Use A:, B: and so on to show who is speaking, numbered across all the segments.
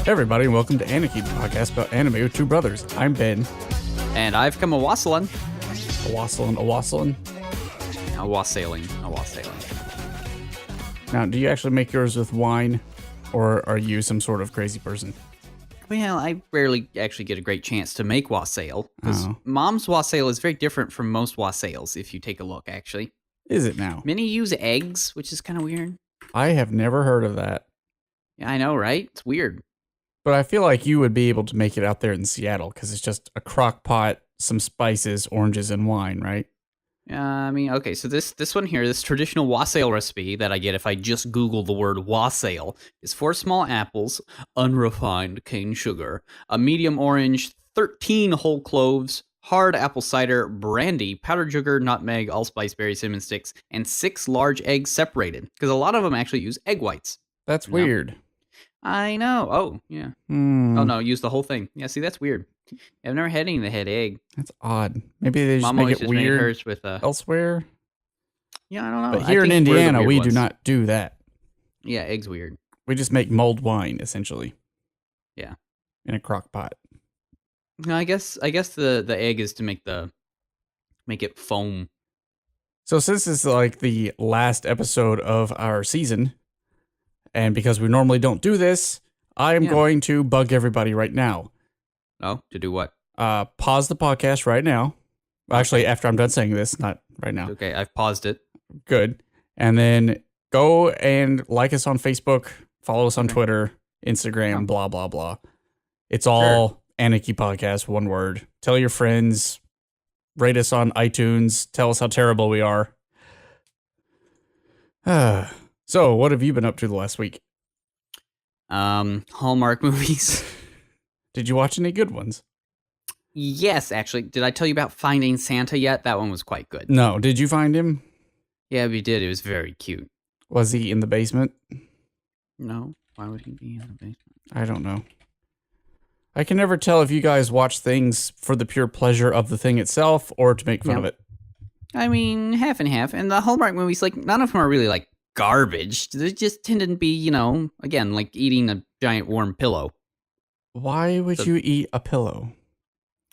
A: Hey everybody, and welcome to Aniki, the podcast about anime with two brothers. I'm Ben.
B: And I've come a wassailing.
A: A wassailing.
B: A wassailing.
A: Now, do you actually make yours with wine, or are you some sort of crazy person?
B: Well, I rarely actually get a great chance to make wassail, because
A: Oh.
B: Mom's wassail is very different from most wassails, if you take a look, actually.
A: Is it now?
B: Many use eggs, which is kind of weird.
A: I have never heard of that.
B: Yeah, I know, right? It's weird.
A: But I feel like you would be able to make it out there in Seattle, because it's just a crock pot, some spices, oranges, and wine, right?
B: I mean, okay, so this one here, this traditional wassail recipe that I get if I just Google the word wassail, is 4 small apples, unrefined cane sugar, a medium orange, 13 whole cloves, hard apple cider, brandy, powdered sugar, nutmeg, allspice, berry, cinnamon sticks, and 6 large eggs separated, because a lot of them actually use egg whites.
A: That's weird.
B: I know. Oh, yeah. Oh, no, use the whole thing. Yeah, see, that's weird. I've never had any that had egg.
A: That's odd. Maybe they just
B: Mom
A: make
B: always
A: it
B: just made
A: weird
B: hers with
A: elsewhere.
B: Yeah, I don't know.
A: But here in Indiana, we do not do that.
B: Yeah, egg's weird.
A: We just make mulled wine, essentially.
B: Yeah.
A: In a crock pot.
B: No, I guess the egg is to make it foam.
A: So since it's like the last episode of our season, and because we normally don't do this, I am going to bug everybody right now.
B: Oh, to do what?
A: Pause the podcast right now. Actually, after I'm done saying this, not right now.
B: Okay, I've paused it.
A: Good. And then go and like us on Facebook, follow us on Twitter, Instagram, blah, blah, blah. It's all Aniki Podcast, one word. Tell your friends, rate us on iTunes, tell us how terrible we are. So, what have you been up to the last week?
B: Hallmark movies.
A: Did you watch any good ones?
B: Yes, actually. Did I tell you about Finding Santa yet? That one was quite good.
A: No. Did you find him?
B: Yeah, we did. It was very cute.
A: Was he in the basement?
B: No. Why would he be in the basement?
A: I don't know. I can never tell if you guys watch things for the pure pleasure of the thing itself or to make fun of it.
B: I mean, half and half. And the Hallmark movies, like, none of them are really, like, garbage. They just tend to be, again, like eating a giant warm pillow.
A: Why would you eat a pillow?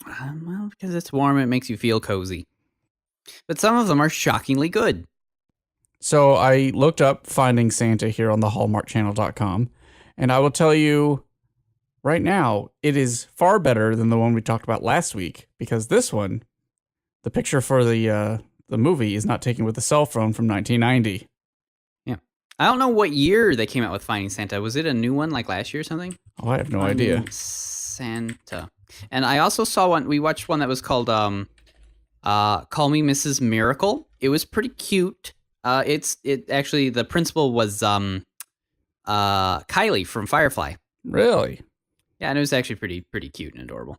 B: Well, because it's warm, it makes you feel cozy. But some of them are shockingly good.
A: So I looked up Finding Santa here on the hallmarkchannel.com, and I will tell you right now, it is far better than the one we talked about last week, because this one, the picture for the movie is not taken with a cell phone from 1990.
B: Yeah. I don't know what year they came out with Finding Santa. Was it a new one like last year or something?
A: Oh, I have no idea.
B: Santa. And I also saw one, we watched one that was called Call Me Mrs. Miracle. It was pretty cute. It actually, the principal was Kylie from Firefly.
A: Really?
B: Yeah, and it was actually pretty cute and adorable.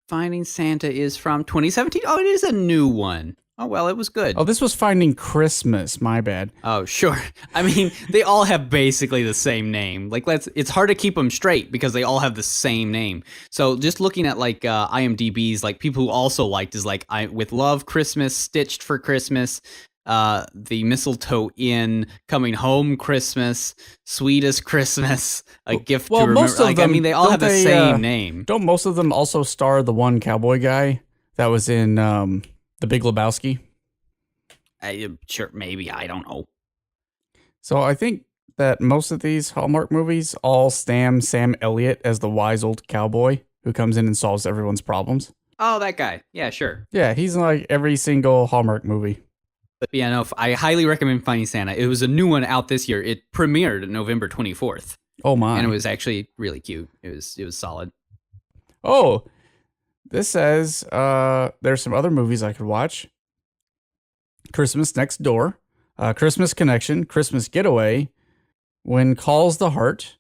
B: Finding Santa is from 2017. Oh, it is a new one. Oh, well, it was good.
A: Oh, this was Finding Christmas. My bad.
B: Oh, sure. I mean, they all have basically the same name. Like, it's hard to keep them straight because they all have the same name. So just looking at, like, IMDb's, like, people who also liked is, like, With Love, Christmas, Stitched for Christmas, The Mistletoe Inn, Coming Home Christmas, Sweetest Christmas, A Gift to Remember.
A: Most of them,
B: they all have the same name.
A: Don't most of them also star the one cowboy guy that was in The Big Lebowski?
B: Sure, maybe. I don't know.
A: So I think that most of these Hallmark movies all stam Sam Elliott as the wise old cowboy who comes in and solves everyone's problems.
B: Oh, that guy. Yeah, sure.
A: Yeah, he's in like every single Hallmark movie.
B: But yeah, no, I highly recommend Finding Santa. It was a new one out this year. It premiered November 24th.
A: Oh my.
B: And it was actually really cute. It was solid.
A: Oh, this says there's some other movies I could watch. Christmas Next Door, Christmas Connection, Christmas Getaway, When Calls the Heart.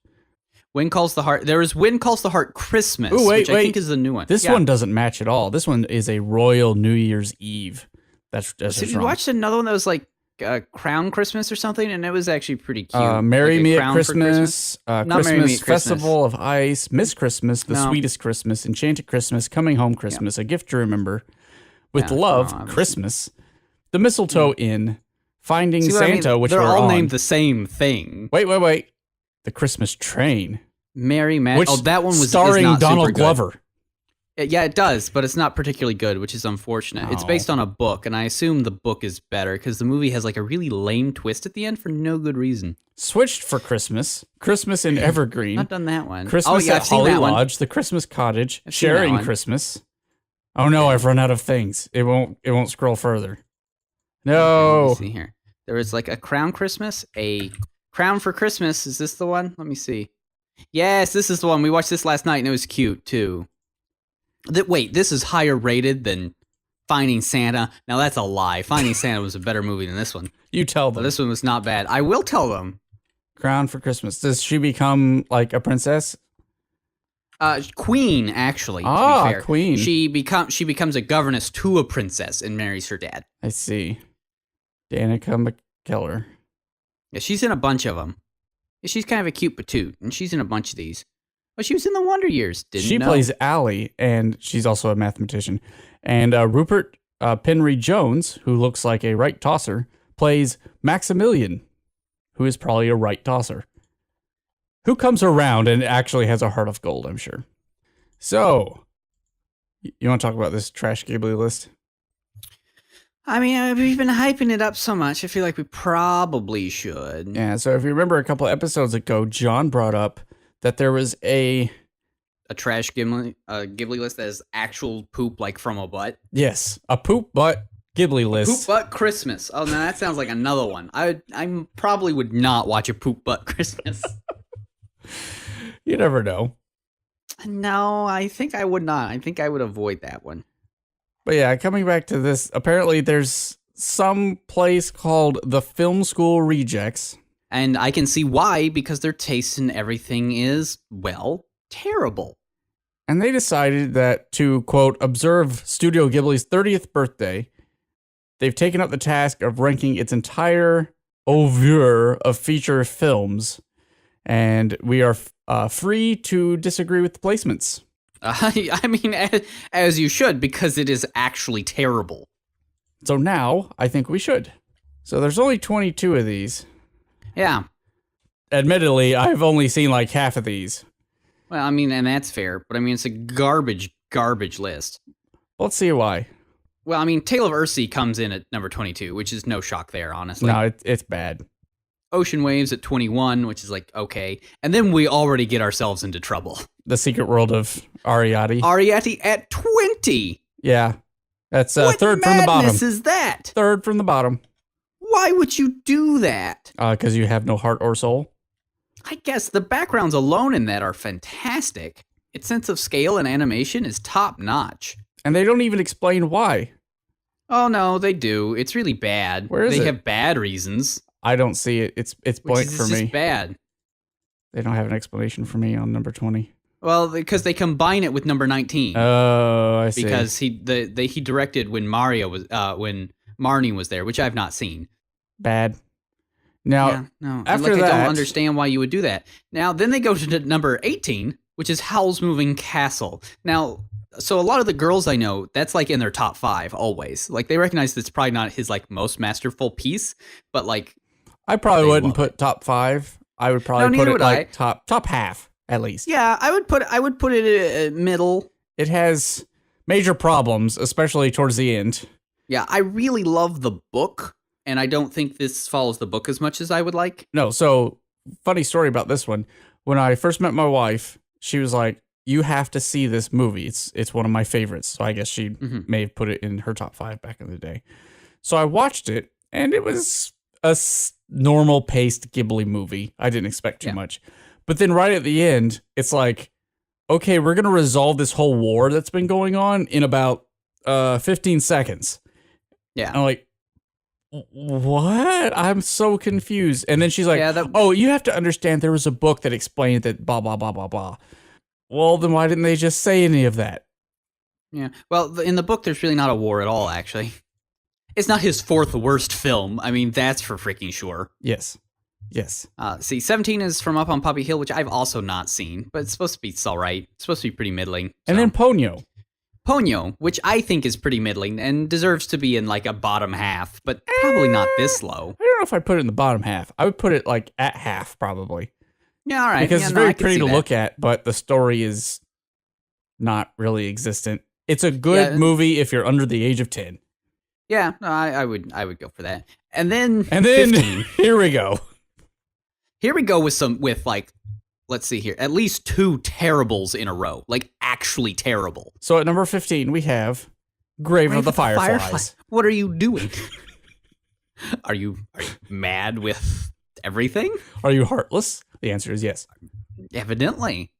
B: When Calls the Heart. There is When Calls the Heart Christmas, which I think is the new one.
A: This one doesn't match at all. This one is a Royal New Year's Eve. That's
B: so you watched another one that was like Crown Christmas or something, and it was actually pretty cute.
A: Marry
B: like
A: Me at Christmas, Christmas Festival of Ice, Miss Christmas, The Sweetest Christmas, Enchanted Christmas, Coming Home Christmas, A Gift to Remember, With Love, Christmas, The Mistletoe Inn, Finding Santa, which
B: they're
A: we're
B: all
A: on.
B: named the same thing.
A: Wait. The Christmas Train.
B: Mary Mag.
A: which
B: Oh, that one was
A: starring
B: is not
A: Donald
B: super good.
A: Glover.
B: Yeah, it does, but it's not particularly good, which is unfortunate. It's
A: Oh.
B: based on a book, and I assume the book is better because the movie has like a really lame twist at the end for no good reason.
A: Switched for Christmas in Evergreen,
B: Not done that one.
A: Christmas
B: I've
A: at
B: seen
A: Holly
B: that one.
A: Lodge, the Christmas Cottage,
B: I've seen that
A: Sharing
B: one.
A: Christmas. Oh no, I've run out of things. It won't scroll further.
B: Okay, let
A: No.
B: me see here. There was like a Crown Christmas, a Crown for Christmas. Is this the one? Let me see. Yes, this is the one. We watched this last night, and it was cute too. Wait, this is higher rated than Finding Santa. Now that's a lie. Finding Santa was a better movie than this one.
A: You tell
B: But
A: them.
B: this one was not bad. I will tell them.
A: Crown for Christmas. Does she become like a princess?
B: Queen, actually. To be fair.
A: Queen.
B: She becomes a governess to a princess and marries her dad.
A: I see. Danica McKellar.
B: Yeah, she's in a bunch of them. Yeah, she's kind of a cute patoot, and she's in a bunch of these. Oh, she was in the Wonder Years.
A: She plays Allie, and she's also a mathematician. And Rupert Penry Jones, who looks like a right tosser, plays Maximilian, who is probably a right tosser, who comes around and actually has a heart of gold, I'm sure. So, you want to talk about this trash Ghibli list?
B: I mean, we've been hyping it up so much, I feel like we probably should.
A: Yeah, so if you remember a couple episodes ago, John brought up that there was a
B: trash Ghibli list that is actual poop, like from a butt.
A: Yes, a poop butt Ghibli list.
B: Poop butt Christmas. Oh, no, that sounds like another one. I probably would not watch a poop butt Christmas.
A: You never know.
B: No, I think I would not. I think I would avoid that one.
A: But yeah, coming back to this, apparently there's some place called the Film School Rejects.
B: And I can see why, because their taste in everything is, well, terrible.
A: And they decided that to, quote, observe Studio Ghibli's 30th birthday, they've taken up the task of ranking its entire oeuvre of feature films. And we are free to disagree with the placements.
B: I mean, as you should, because it is actually terrible.
A: So now, I think we should. So there's only 22 of these.
B: Yeah.
A: Admittedly, I've only seen like half of these.
B: Well, I mean, and that's fair, but I mean, it's a garbage list.
A: Let's see why.
B: Well, I mean, Tale of Earthsea comes in at number 22, which is no shock there, honestly.
A: No, it's bad.
B: Ocean Waves at 21, which is like, okay. And then we already get ourselves into trouble.
A: The Secret World of Ariadne.
B: Ariadne at 20!
A: Yeah. That's
B: what
A: third from the bottom.
B: madness is that?
A: Third from the bottom.
B: Why would you do that?
A: Because you have no heart or soul.
B: I guess the backgrounds alone in that are fantastic. Its sense of scale and animation is top notch.
A: And they don't even explain why.
B: Oh no, they do. It's really bad.
A: Where is
B: they
A: it?
B: have bad reasons.
A: I don't see it. It's blank for
B: It's
A: me.
B: just bad.
A: They don't have an explanation for me on number 20.
B: Well, because they combine it with number 19.
A: Oh, I see.
B: Because he directed when when Marnie was there, which I've not seen.
A: Bad. Now,
B: Yeah, no.
A: after
B: I
A: that,
B: don't understand why you would do that. Now, then they go to number 18, which is Howl's Moving Castle. Now, so a lot of the girls I know, that's like in their top 5 always. Like they recognize that's probably not his like most masterful piece, but like
A: I probably
B: they
A: wouldn't
B: love
A: put top 5. I would probably
B: neither
A: put it
B: would
A: like
B: I.
A: top half at least.
B: yeah, I would put it at middle.
A: It has major problems, especially towards the end.
B: Yeah, I really love the book, and I don't think this follows the book as much as I would like.
A: No, so funny story about this one. When I first met my wife, she was like, "You have to see this movie. It's one of my favorites." So I guess she may have put it in her top 5 back in the day. So I watched it, and it was a normal paced Ghibli movie. I didn't expect too much. But then right at the end, it's like, okay, we're going to resolve this whole war that's been going on in about 15 seconds.
B: Yeah.
A: I'm like, what? I'm so confused. And then she's like,
B: Yeah,
A: oh, you have to understand there was a book that explained that blah, blah, blah, blah, blah. Well, then why didn't they just say any of that?
B: Yeah. Well, in the book, there's really not a war at all, actually. It's not his 4th worst film. I mean, that's for freaking sure.
A: Yes. Yes.
B: See, 17 is from Up on Poppy Hill, which I've also not seen, but it's supposed to be all right. It's supposed to be pretty middling.
A: And then Ponyo.
B: Ponyo, which I think is pretty middling and deserves to be in like a bottom half, but probably not this low.
A: I don't know if I'd put it in the bottom half. I would put it like at half, probably.
B: Yeah, all right.
A: Because
B: yeah,
A: it's
B: no, I
A: very
B: can
A: pretty
B: see
A: to
B: that.
A: look at, but the story is not really existent. It's a good
B: Yeah,
A: movie if you're under the age of 10.
B: Yeah, no, I would go for that. And then
A: And then
B: 15.
A: here we go.
B: Here we go with like, let's see here, at least 2 terribles in a row, like actually terrible.
A: So at number 15, we have Grave of the Fireflies.
B: What are you doing? Are you mad with everything?
A: Are you heartless? The answer is yes.
B: Evidently.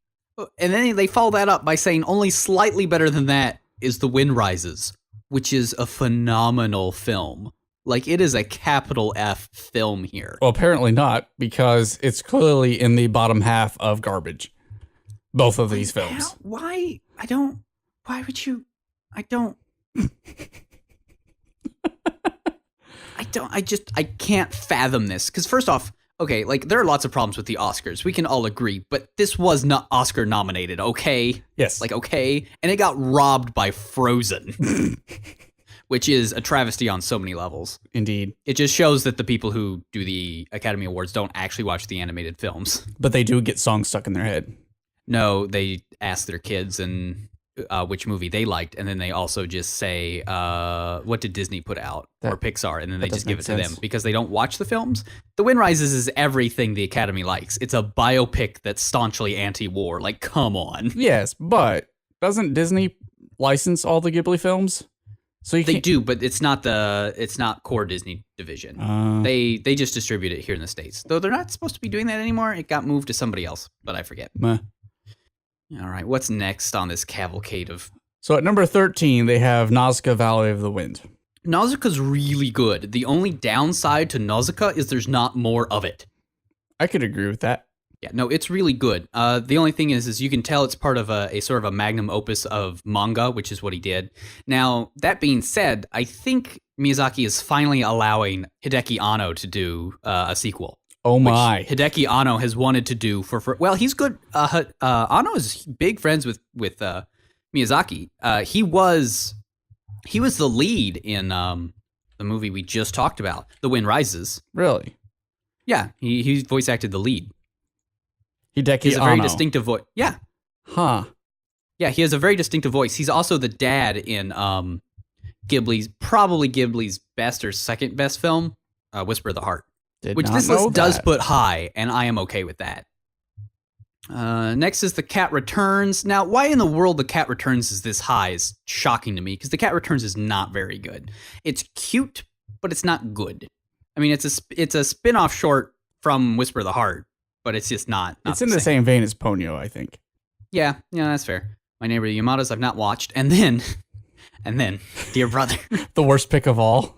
B: And then they follow that up by saying only slightly better than that is The Wind Rises, which is a phenomenal film. Like, it is a capital F film here.
A: Well, apparently not, because it's clearly in the bottom half of garbage. Both of these films.
B: Why? Why would you? I can't fathom this. Because first off, okay, like, there are lots of problems with the Oscars. We can all agree, but this was not Oscar nominated, okay?
A: Yes.
B: Like, okay? And it got robbed by Frozen, which is a travesty on so many levels.
A: Indeed.
B: It just shows that the people who do the Academy Awards don't actually watch the animated films.
A: But they do get songs stuck in their head.
B: No, they ask their kids and which movie they liked, and then they also just say, what did Disney put out, or Pixar, and then they just give it to them because they don't watch the films. The Wind Rises is everything the Academy likes. It's a biopic that's staunchly anti-war. Like, come on.
A: Yes, but doesn't Disney license all the Ghibli films? So
B: They do, but it's not core Disney division. They just distribute it here in the States. Though they're not supposed to be doing that anymore. It got moved to somebody else, but I forget.
A: Meh.
B: All right, what's next on this cavalcade of...
A: So at number 13, they have Nausicaa Valley of the Wind.
B: Nausicaa's really good. The only downside to Nausicaa is there's not more of it.
A: I could agree with that.
B: Yeah, no, it's really good. The only thing is you can tell it's part of a sort of a magnum opus of manga, which is what he did. Now, that being said, I think Miyazaki is finally allowing Hideki Anno to do a sequel.
A: Oh my!
B: Hideki Anno has wanted to do for well, he's good. Anno is big friends with Miyazaki. He was the lead in the movie we just talked about, The Wind Rises.
A: Really?
B: Yeah, he voice acted the lead.
A: Hideki
B: He has a
A: Anno.
B: very distinctive voice. Yeah.
A: Huh.
B: Yeah, he has a very distinctive voice. He's also the dad in Ghibli's best or second best film, Whisper of the Heart. Which this list does put high, and I am okay with that. Next is The Cat Returns. Now, why in the world The Cat Returns is this high is shocking to me, because The Cat Returns is not very good. It's cute, but it's not good. I mean, it's a spin-off short from Whisper of the Heart, but it's just not
A: It's in the same vein as Ponyo, I think.
B: Yeah, that's fair. My Neighbor the Yamadas I've not watched. And then, Dear Brother.
A: The worst pick of all.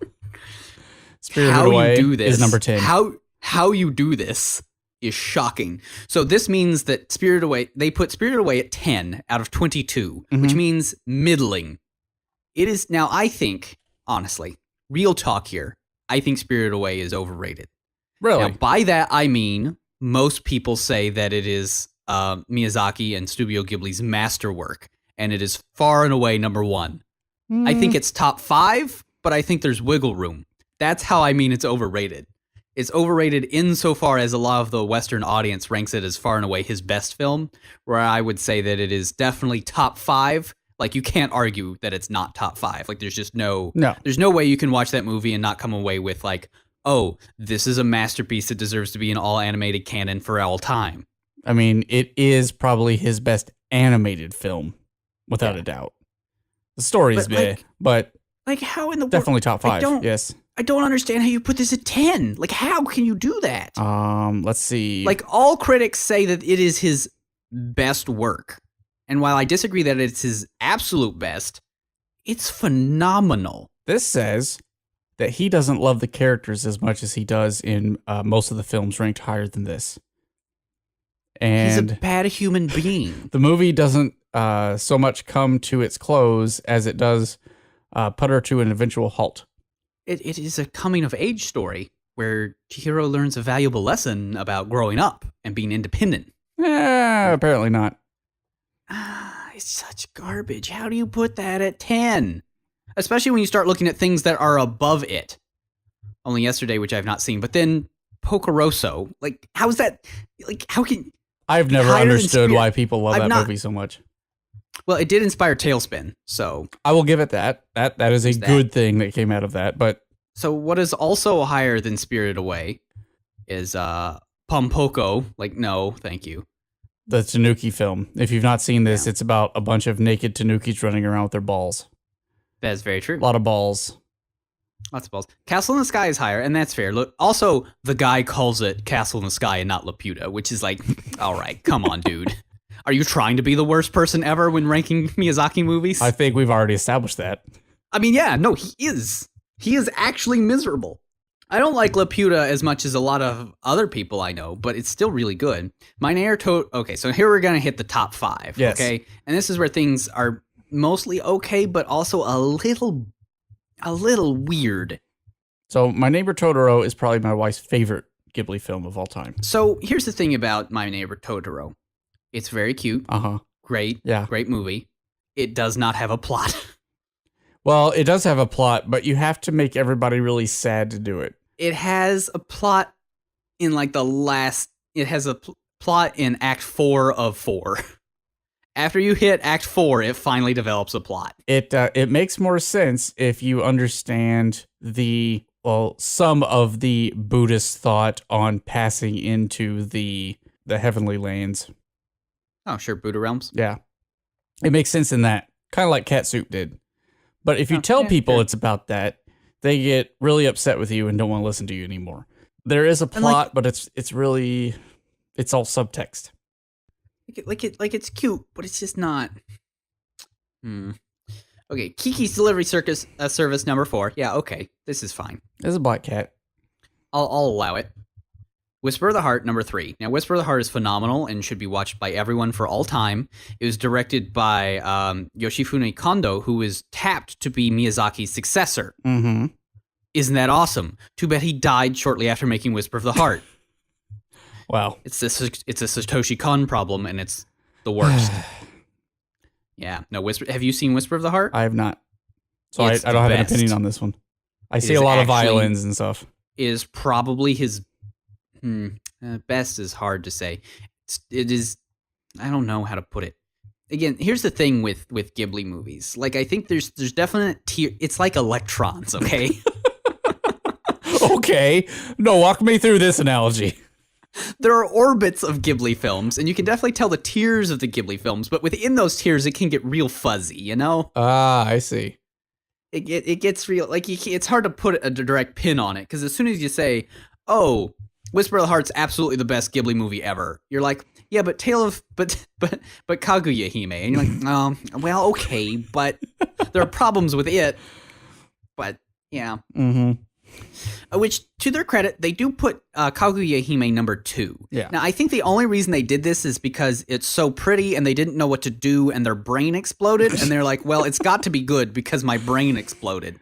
A: Spirited
B: How
A: Away
B: you do this
A: is number 10.
B: How you do this is shocking. So this means that they put Spirited Away at 10 out of 22, which means middling. It is now, I think, honestly, real talk here, I think Spirited Away is overrated.
A: Really?
B: Now, by that, I mean, most people say that it is Miyazaki and Studio Ghibli's masterwork, and it is far and away number 1. I think it's top 5, but I think there's wiggle room. That's how I mean it's overrated. It's overrated insofar as a lot of the Western audience ranks it as far and away his best film, where I would say that it is definitely top 5. Like, you can't argue that it's not top 5. Like, there's just there's no way you can watch that movie and not come away with, like, oh, this is a masterpiece that deserves to be in all animated canon for all time.
A: I mean, it is probably his best animated film, without a doubt. The story's big, but
B: like, how in the world?
A: Definitely top 5, yes.
B: I don't understand how you put this at 10. Like, how can you do that?
A: Let's see.
B: Like, all critics say that it is his best work. And while I disagree that it's his absolute best, it's phenomenal.
A: This says that he doesn't love the characters as much as he does in most of the films ranked higher than this. And
B: he's a bad human being.
A: The movie doesn't so much come to its close as it does put her to an eventual halt.
B: It is a coming-of-age story where Chihiro learns a valuable lesson about growing up and being independent.
A: Apparently not.
B: It's such garbage. How do you put that at 10? Especially when you start looking at things that are above it. Only Yesterday, which I've not seen. But then Pocoroso. Like, how's that? Like, how can...
A: I've never
B: Higher than
A: understood
B: Spirit-
A: why people love
B: I'm
A: that
B: not-
A: movie so much.
B: Well, it did inspire Tailspin. So
A: I will give it that. That is a
B: There's that.
A: good thing that came out of that. But
B: what is also higher than Spirited Away is Pompoko. Like, no, thank you.
A: the Tanuki film, if you've not seen this,
B: Yeah.
A: it's about a bunch of naked Tanukis running around with their balls.
B: That is very true.
A: A lot of balls.
B: Lots of balls. Castle in the Sky is higher, and that's fair. Look, also, the guy calls it Castle in the Sky and not Laputa, which is like, all right, come on, dude. Are you trying to be the worst person ever when ranking Miyazaki movies?
A: I think we've already established that.
B: I mean, yeah, no, he is. He is actually miserable. I don't like Laputa as much as a lot of other people I know, but it's still really good. Okay, so here we're going to hit the top 5,
A: Yes.
B: okay? And this is where things are mostly okay, but also a little weird.
A: So My Neighbor Totoro is probably my wife's favorite Ghibli film of all time.
B: So here's the thing about My Neighbor Totoro. It's very cute,
A: Uh-huh.
B: great
A: Yeah.
B: movie. It does not have a plot.
A: Well, it does have a plot, but you have to make everybody really sad to do it.
B: It has a plot in like it has a plot in Act 4 of 4. After you hit Act 4, it finally develops a plot.
A: It makes more sense if you understand some of the Buddhist thought on passing into the heavenly lands.
B: Oh, sure, Buddha Realms.
A: Yeah. It makes sense in that. Kind of like Catsuit did. But if you tell people
B: sure.
A: it's about that, they get really upset with you and don't want to listen to you anymore. There is a plot, but it's all subtext.
B: It's cute, but it's just not. Okay, Kiki's Delivery Service number 4. Yeah, okay, this is fine.
A: It's a black cat.
B: I'll allow it. Whisper of the Heart number 3. Now, Whisper of the Heart is phenomenal and should be watched by everyone for all time. It was directed by Yoshifune Kondo, who is tapped to be Miyazaki's successor.
A: Mm-hmm.
B: Isn't that awesome? Too bad he died shortly after making Whisper of the Heart.
A: Wow.
B: It's a Satoshi Kon problem, and it's the worst. Yeah. No, have you seen Whisper of the Heart?
A: I have not. So I
B: It's
A: don't
B: the
A: have an
B: best.
A: opinion on this one. I see
B: is
A: a lot of
B: actually-
A: violins and stuff.
B: Is probably his best is hard to say. It is. I don't know how to put it. Again, here's the thing with Ghibli movies. Like, I think there's definite tier. It's like electrons, okay?
A: Okay. No, walk me through this analogy.
B: There are orbits of Ghibli films, and you can definitely tell the tiers of the Ghibli films. But within those tiers, it can get real fuzzy. You know?
A: Ah, I see.
B: It gets real. Like, it's hard to put a direct pin on it because as soon as you say, "Oh, Whisper of the Heart's absolutely the best Ghibli movie ever," you're like, "Yeah, but but Kaguya Hime," and you're like, "Well, okay, but there are problems with it." But yeah,
A: Mm-hmm.
B: which to their credit, they do put Kaguya Hime number 2.
A: Yeah.
B: Now, I think the only reason they did this is because it's so pretty and they didn't know what to do and their brain exploded, and they're like, "Well, it's got to be good because my brain exploded."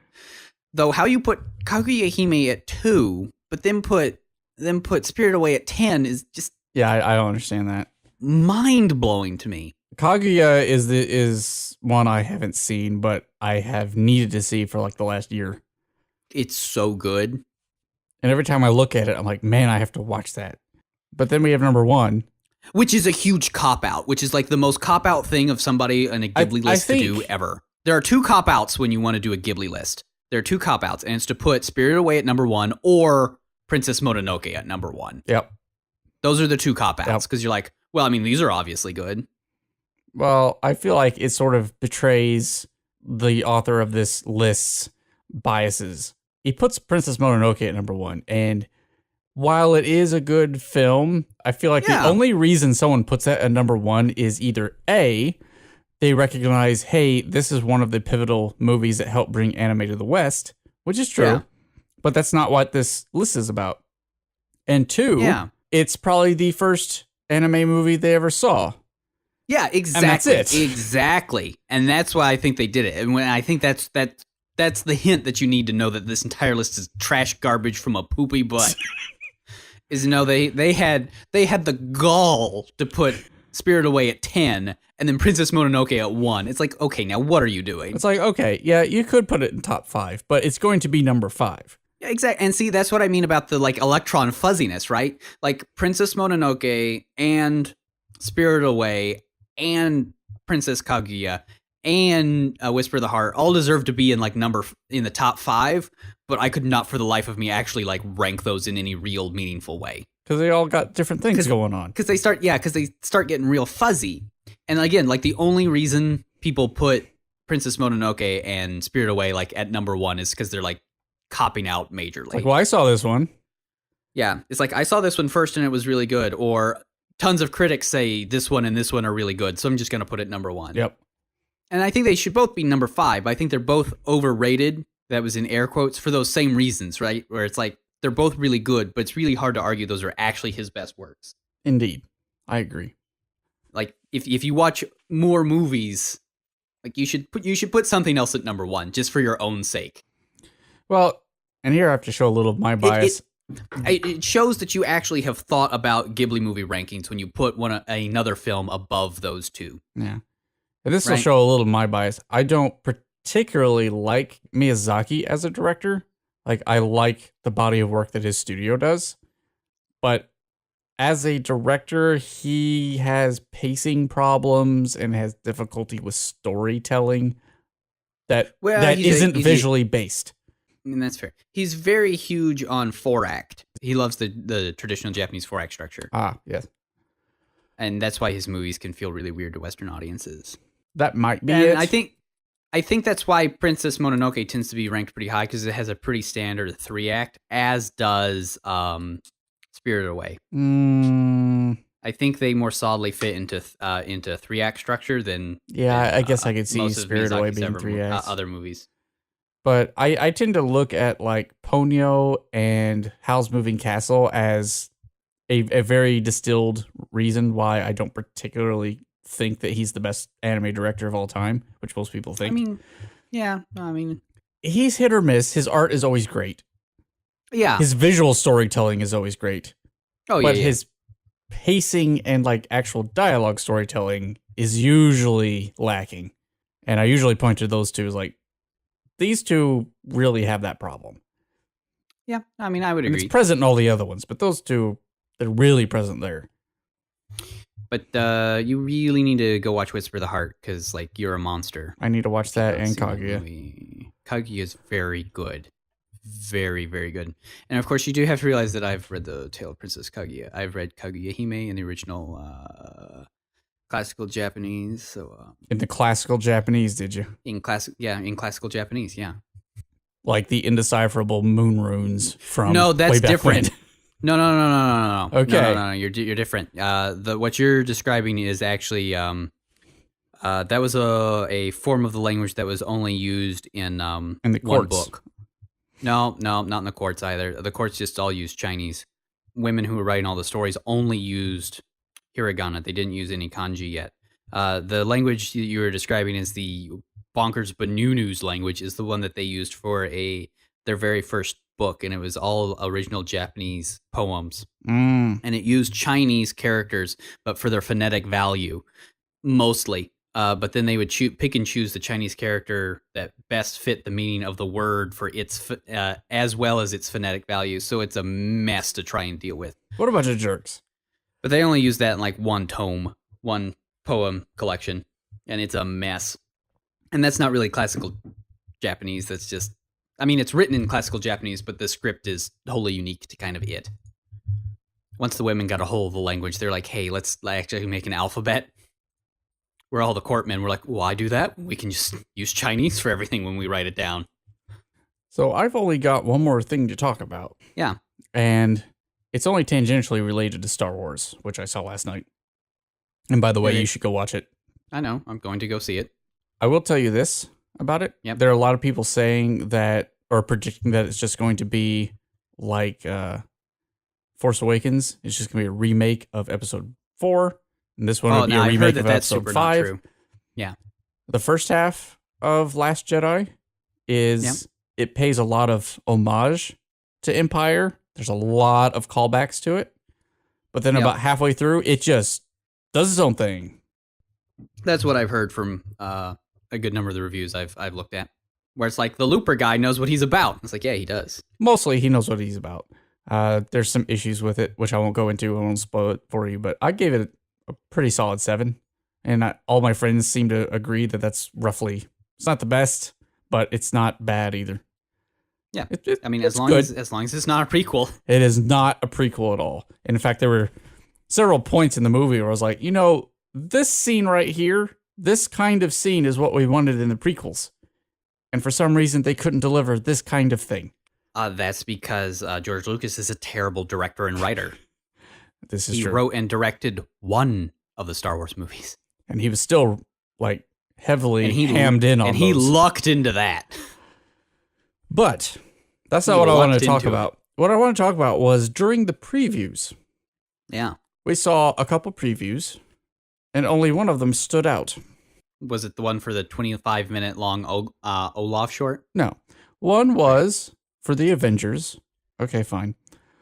B: Though, how you put Kaguya Hime at 2, but then put Spirit Away at 10 is just
A: Yeah, I don't understand that.
B: mind blowing to me.
A: Kaguya is one I haven't seen, but I have needed to see for like the last year.
B: It's so good.
A: And every time I look at it, I'm like, man, I have to watch that. But then we have number 1.
B: Which is a huge cop-out, which is like the most cop-out thing of somebody in a Ghibli list to do ever. There are 2 cop-outs when you want to do a Ghibli list. There are 2 cop-outs, and it's to put Spirited Away at number 1 or Princess Mononoke at number 1.
A: Yep.
B: Those are the 2 cop-outs, because you're like, well, I mean, these are obviously good.
A: Well, I feel like it sort of betrays the author of this list's biases. He puts Princess Mononoke at number 1, and while it is a good film, I feel like the only reason someone puts that at number 1 is either A, they recognize, hey, this is one of the pivotal movies that helped bring anime to the West, which is true, but that's not what this list is about. And 2, it's probably the first anime movie they ever saw.
B: Yeah, exactly.
A: And that's it.
B: Exactly. And that's why I think they did it. And when I think that's the hint that you need to know that this entire list is trash garbage from a poopy butt. Is they had the gall to put Spirit Away at 10 and then Princess Mononoke at 1. It's like, okay, now what are you doing?
A: It's like, okay, yeah, you could put it in top 5, but it's going to be number 5.
B: Yeah, exactly. And see, that's what I mean about the like electron fuzziness, right? Like Princess Mononoke and Spirited Away, and Princess Kaguya, and Whisper of the Heart all deserve to be in in the top 5, but I could not for the life of me actually like rank those in any real meaningful way.
A: Because they all got different things going on.
B: Because they start getting real fuzzy. And again, like the only reason people put Princess Mononoke and Spirited Away like at number 1 is because they're like copping out majorly.
A: Like, well, I saw this one.
B: Yeah, it's like I saw this one first and it was really good, or tons of critics say this one and this one are really good, so I'm just going to put it number 1.
A: Yep.
B: And I think they should both be number 5. I think they're both overrated. That was in air quotes for those same reasons, right? Where it's like they're both really good, but it's really hard to argue those are actually his best works.
A: Indeed. I agree.
B: Like if you watch more movies, like you should put something else at number 1 just for your own sake.
A: Well, and here I have to show a little of my bias.
B: It shows that you actually have thought about Ghibli movie rankings when you put another film above those two.
A: Yeah. And this will show a little of my bias. I don't particularly like Miyazaki as a director. Like, I like the body of work that his studio does. But as a director, he has pacing problems and has difficulty with storytelling that isn't visually based.
B: I mean, that's fair. He's very huge on 4-act. He loves the traditional Japanese 4-act structure.
A: Ah, yes.
B: And that's why his movies can feel really weird to Western audiences.
A: That might be it.
B: I think that's why Princess Mononoke tends to be ranked pretty high, because it has a pretty standard 3-act, as does Spirited Away. I think they more solidly fit into 3-act structure than
A: I guess I could see Spirited Away being 3 acts.
B: Other movies.
A: But I tend to look at like Ponyo and Howl's Moving Castle as a very distilled reason why I don't particularly think that he's the best anime director of all time, which most people think.
B: I mean,
A: he's hit or miss. His art is always great.
B: Yeah.
A: His visual storytelling is always great.
B: Oh, yeah.
A: But his pacing and like actual dialogue storytelling is usually lacking. And I usually point to those two as like, these two really have that problem.
B: Yeah, I mean, I would agree.
A: It's present in all the other ones, but those two, they're really present there.
B: But you really need to go watch Whisper of the Heart, because, like, you're a monster.
A: I need to watch that and Kaguya.
B: Kaguya is very good. Very, very good. And, of course, you do have to realize that I've read The Tale of Princess Kaguya. I've read Kaguya Hime in the original classical Japanese. So
A: in the classical Japanese, did you?
B: In classical Japanese, yeah.
A: Like the indecipherable moon runes from
B: that's different.
A: When.
B: No.
A: Okay.
B: No. You're different. What you're describing is actually that was a form of the language that was only used in
A: the
B: one
A: courts.
B: book. No, not in the courts either. The courts just all used Chinese. Women who were writing all the stories only used hiragana. They didn't use any kanji yet. The language you were describing is the bonkers Banunu's language, is the one that they used for their very first book, and it was all original Japanese poems. And it used Chinese characters, but for their phonetic value, mostly. But then they would pick and choose the Chinese character that best fit the meaning of the word for its as well as its phonetic value. So it's a mess to try and deal with.
A: What a bunch of jerks.
B: But they only use that in like one poem collection, and it's a mess. And that's not really classical Japanese. That's just, I mean, it's written in classical Japanese, but the script is wholly unique to kind of it. Once the women got a hold of the language, they're like, hey, let's actually make an alphabet. Where all the courtmen were like, why do that? We can just use Chinese for everything when we write it down.
A: So I've only got one more thing to talk about.
B: Yeah.
A: And it's only tangentially related to Star Wars, which I saw last night. And by the way, you should go watch it.
B: I know. I'm going to go see it.
A: I will tell you this about it.
B: Yep.
A: There are a lot of people saying that, or predicting that it's just going to be like Force Awakens. It's just going to be a remake of Episode 4. And this one would be a remake of Episode 5.
B: True. Yeah.
A: The first half of Last Jedi it pays a lot of homage to Empire. There's a lot of callbacks to it. But then about halfway through, it just does its own thing.
B: That's what I've heard from a good number of the reviews I've looked at. Where it's like, the Looper guy knows what he's about. It's like, yeah, he does.
A: Mostly, he knows what he's about. There's some issues with it, which I won't go into. I won't spoil it for you. But I gave it a pretty solid 7. And all my friends seem to agree that that's roughly, it's not the best, but it's not bad either.
B: Yeah.
A: I mean,
B: as long as it's not a prequel.
A: It is not a prequel at all. In fact, there were several points in the movie where I was like, this scene right here, this kind of scene is what we wanted in the prequels. And for some reason, they couldn't deliver this kind of thing.
B: That's because George Lucas is a terrible director and writer.
A: This is
B: true. He wrote and directed one of the Star Wars movies.
A: And he was still, heavily hammed in on those.
B: And he lucked into that.
A: But that's not what I want to talk about. What I want to talk about was during the previews.
B: Yeah.
A: We saw a couple previews, and only one of them stood out.
B: Was it the one for the 25-minute long Olaf short?
A: No. One was for the Avengers. Okay, fine.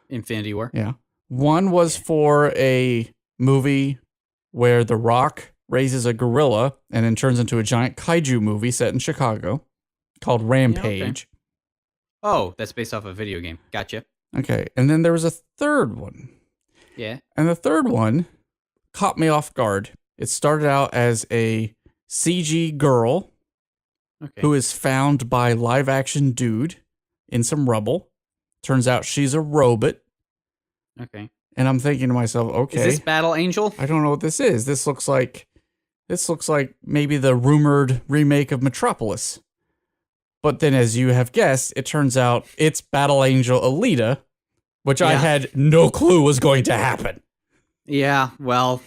B: Infinity War?
A: Yeah. One was for a movie where The Rock raises a gorilla and then turns into a giant kaiju movie set in Chicago called Rampage.
B: Yeah, okay. Oh, that's based off a video game. Gotcha.
A: Okay. And then there was a third one.
B: Yeah.
A: And the third one caught me off guard. It started out as a CG girl who is found by live action dude in some rubble. Turns out she's a robot.
B: Okay.
A: And I'm thinking to myself, okay.
B: Is this Battle Angel?
A: I don't know what this is. This looks like maybe the rumored remake of Metropolis. But then, as you have guessed, it turns out it's Battle Angel Alita, which I had no clue was going to happen.
B: Yeah, well,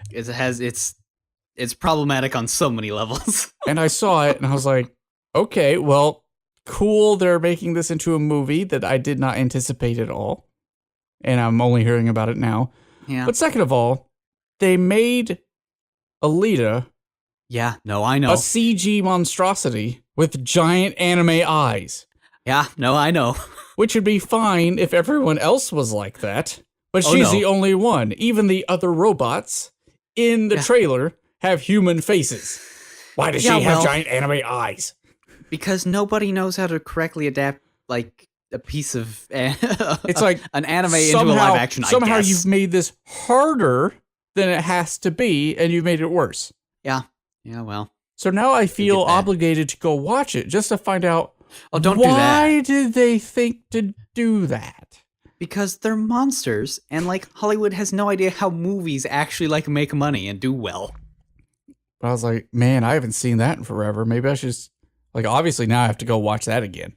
B: it's problematic on so many levels.
A: And I saw it, and I was like, okay, well, cool. They're making this into a movie that I did not anticipate at all. And I'm only hearing about it now.
B: Yeah.
A: But second of all, they made Alita.
B: Yeah, no, I know.
A: A CG monstrosity with giant anime eyes.
B: Yeah, no, I know.
A: Which would be fine if everyone else was like that. But she's the only one. Even the other robots in the trailer have human faces. Why does she have giant anime eyes?
B: Because nobody knows how to correctly adapt, a piece of
A: it's like
B: an anime into a live action.
A: Somehow you've made this harder than it has to be, and you've made it worse.
B: Yeah. Yeah. Well.
A: So now I feel obligated to go watch it just to find out.
B: Oh, don't do that.
A: Why did they think to do that?
B: Because they're monsters, and Hollywood has no idea how movies actually make money and do well.
A: But I was like, man, I haven't seen that in forever. Maybe I should just obviously now I have to go watch that again.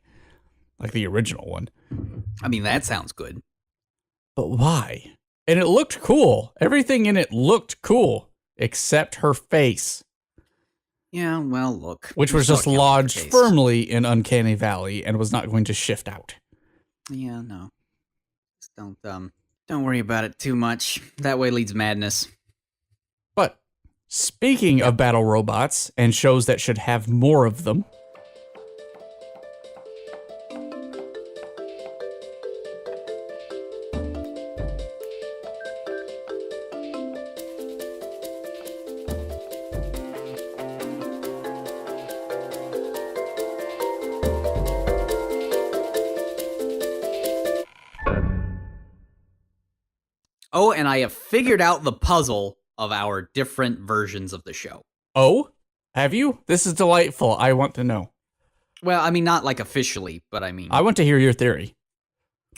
A: Like the original one.
B: I mean, that sounds good.
A: But why? And it looked cool. Everything in it looked cool, except her face.
B: Yeah, well, look.
A: Which was just lodged firmly in Uncanny Valley and was not going to shift out.
B: Yeah, no. Just don't worry about it too much. That way leads madness.
A: But speaking of battle robots and shows that should have more of them,
B: oh, and I have figured out the puzzle of our different versions of the show.
A: Oh? Have you? This is delightful. I want to know.
B: Well, I mean, not officially, but I mean...
A: I want to hear your theory.